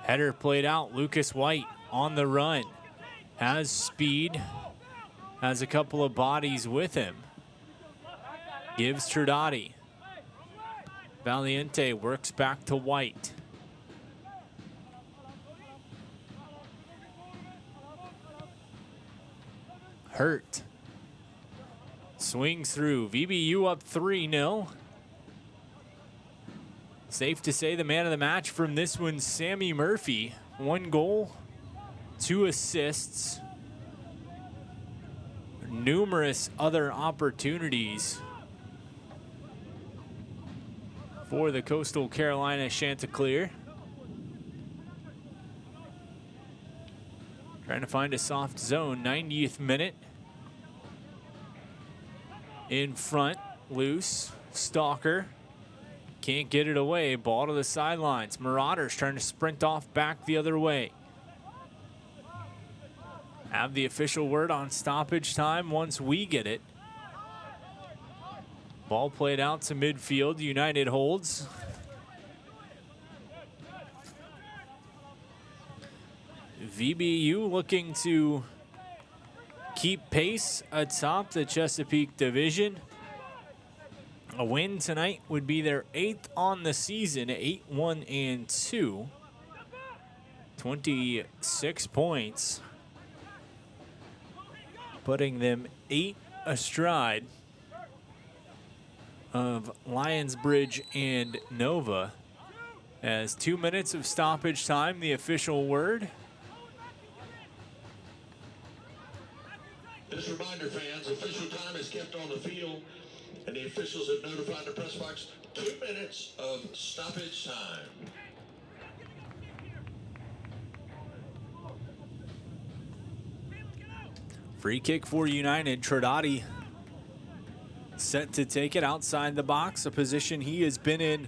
Header played out. Lucas White on the run. Has speed. Has a couple of bodies with him. Gives Tridati. Valiente works back to White. Hurt. Swings through. VBU up 3-0. Safe to say the man of the match from this one, Sammy Murphy. 1 goal, 2 assists. Numerous other opportunities for the Coastal Carolina Chanticleer. Trying to find a soft zone. 90th minute. In front, loose. Stalker can't get it away. Ball to the sidelines. Marauders trying to sprint off back the other way. Have the official word on stoppage time once we get it. Ball played out to midfield. United holds. VBU looking to keep pace atop the Chesapeake Division. A win tonight would be their 8th on the season, 8-1-2. 26 points. Putting them 8 astride of Lionsbridge and Nova. As 2 minutes of stoppage time, the official word. Just a reminder, fans, official time is kept on the field, and the officials have notified the press box 2 minutes of stoppage time. Free kick for United. Tridati set to take it outside the box, a position he has been in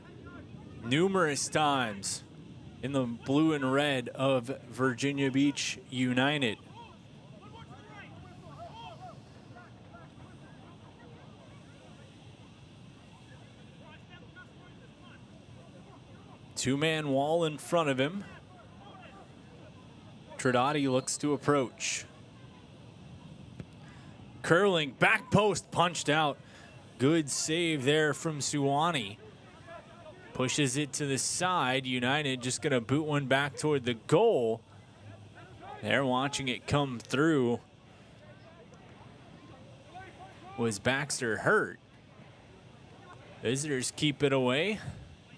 numerous times in the blue and red of Virginia Beach United. Two-man wall in front of him. Tradati looks to approach. Curling, back post punched out. Good save there from Suwannee. Pushes it to the side. United just going to boot one back toward the goal. They're watching it come through. Was Baxter hurt? Visitors keep it away.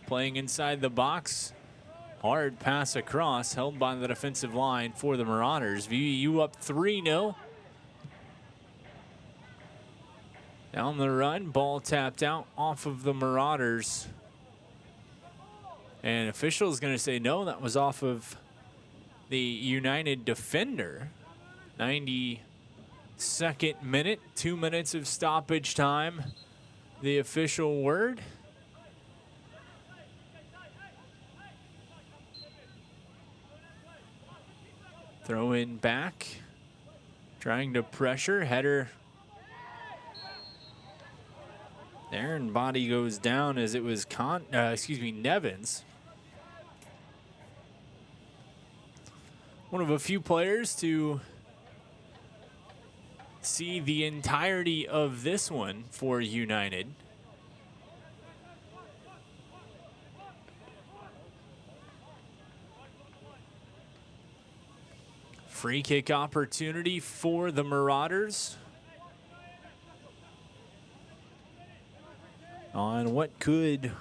Playing inside the box. Hard pass across, held by the defensive line for the Marauders. VBU up 3-0. Down the run, ball tapped out off of the Marauders. And official is going to say no, that was off of the United defender. 92nd minute, 2 minutes of stoppage time. The official word. Throw in back, trying to pressure, header there, and body goes down as it was Nevins. One of a few players to see the entirety of this one for United. Free kick opportunity for the Marauders. On what could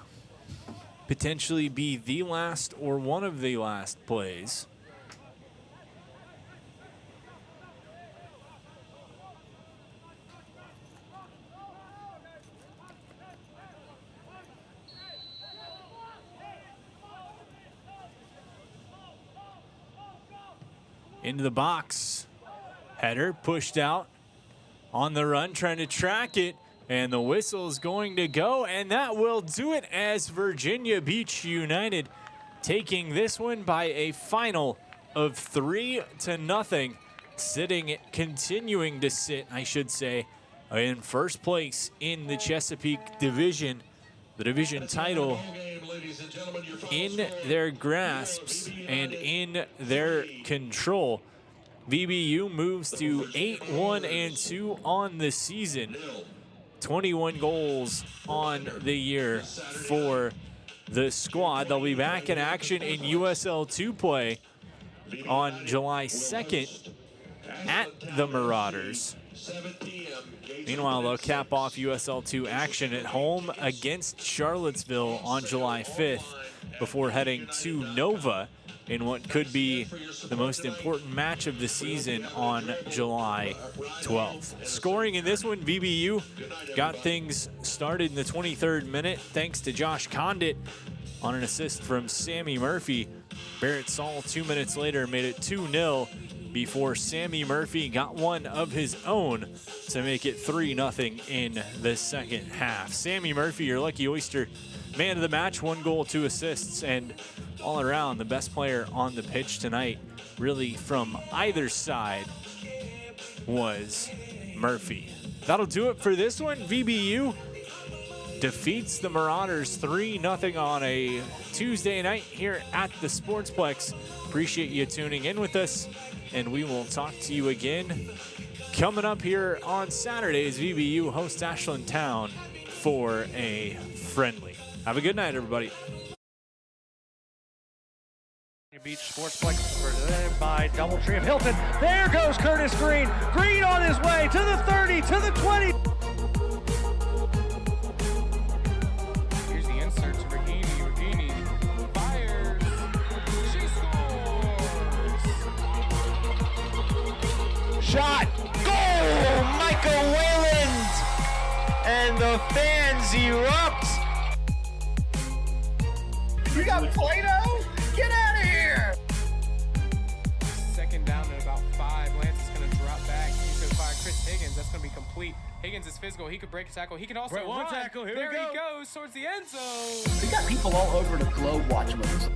potentially be the last or one of the last plays. Into the box. Header pushed out. On the run, trying to track it. And the whistle is going to go, and that will do it as Virginia Beach United taking this one by a final of 3-0. Continuing to sit, I should say, in first place in the Chesapeake Division. The division title in their grasps and in their control. VBU moves to 8-1-2 on the season. 21 goals on the year for the squad. They'll be back in action in USL 2 play on July 2nd at the Marauders. Meanwhile, they'll cap off USL 2 action at home against Charlottesville on July 5th before heading to Nova in what could be the most important match of the season on July 12th. Scoring in this one, VBU got things started in the 23rd minute thanks to Josh Condit on an assist from Sammy Murphy. Barrett Saul 2 minutes later made it 2-0 before Sammy Murphy got one of his own to make it 3-0 in the second half. Sammy Murphy, your lucky oyster, man of the match, 1 goal, 2 assists, and all around the best player on the pitch tonight, really from either side, was Murphy. That'll do it for this one. VBU defeats the Marauders 3-0 on a Tuesday night here at the Sportsplex. Appreciate you tuning in with us, and we will talk to you again coming up here on Saturdays. VBU hosts Ashland Town for a friendly. Have a good night, everybody. Beach Sportsplex presented by Doubletree of Hilton. There goes Curtis Green. Green on his way to the 30, to the 20. Here's the insert to Regini. Regini fires. She scores. Shot. Goal! Micah Wayland. And the fans erupt. You got Play-Doh? Get out of here! Second down at about 5. Lance is going to drop back. He's going to fire Chris Higgins. That's going to be complete. Higgins is physical. He could break a tackle. He can also Wait, one run. tackle. Here there we go. He goes towards the end zone. We got people all over the globe watching with us.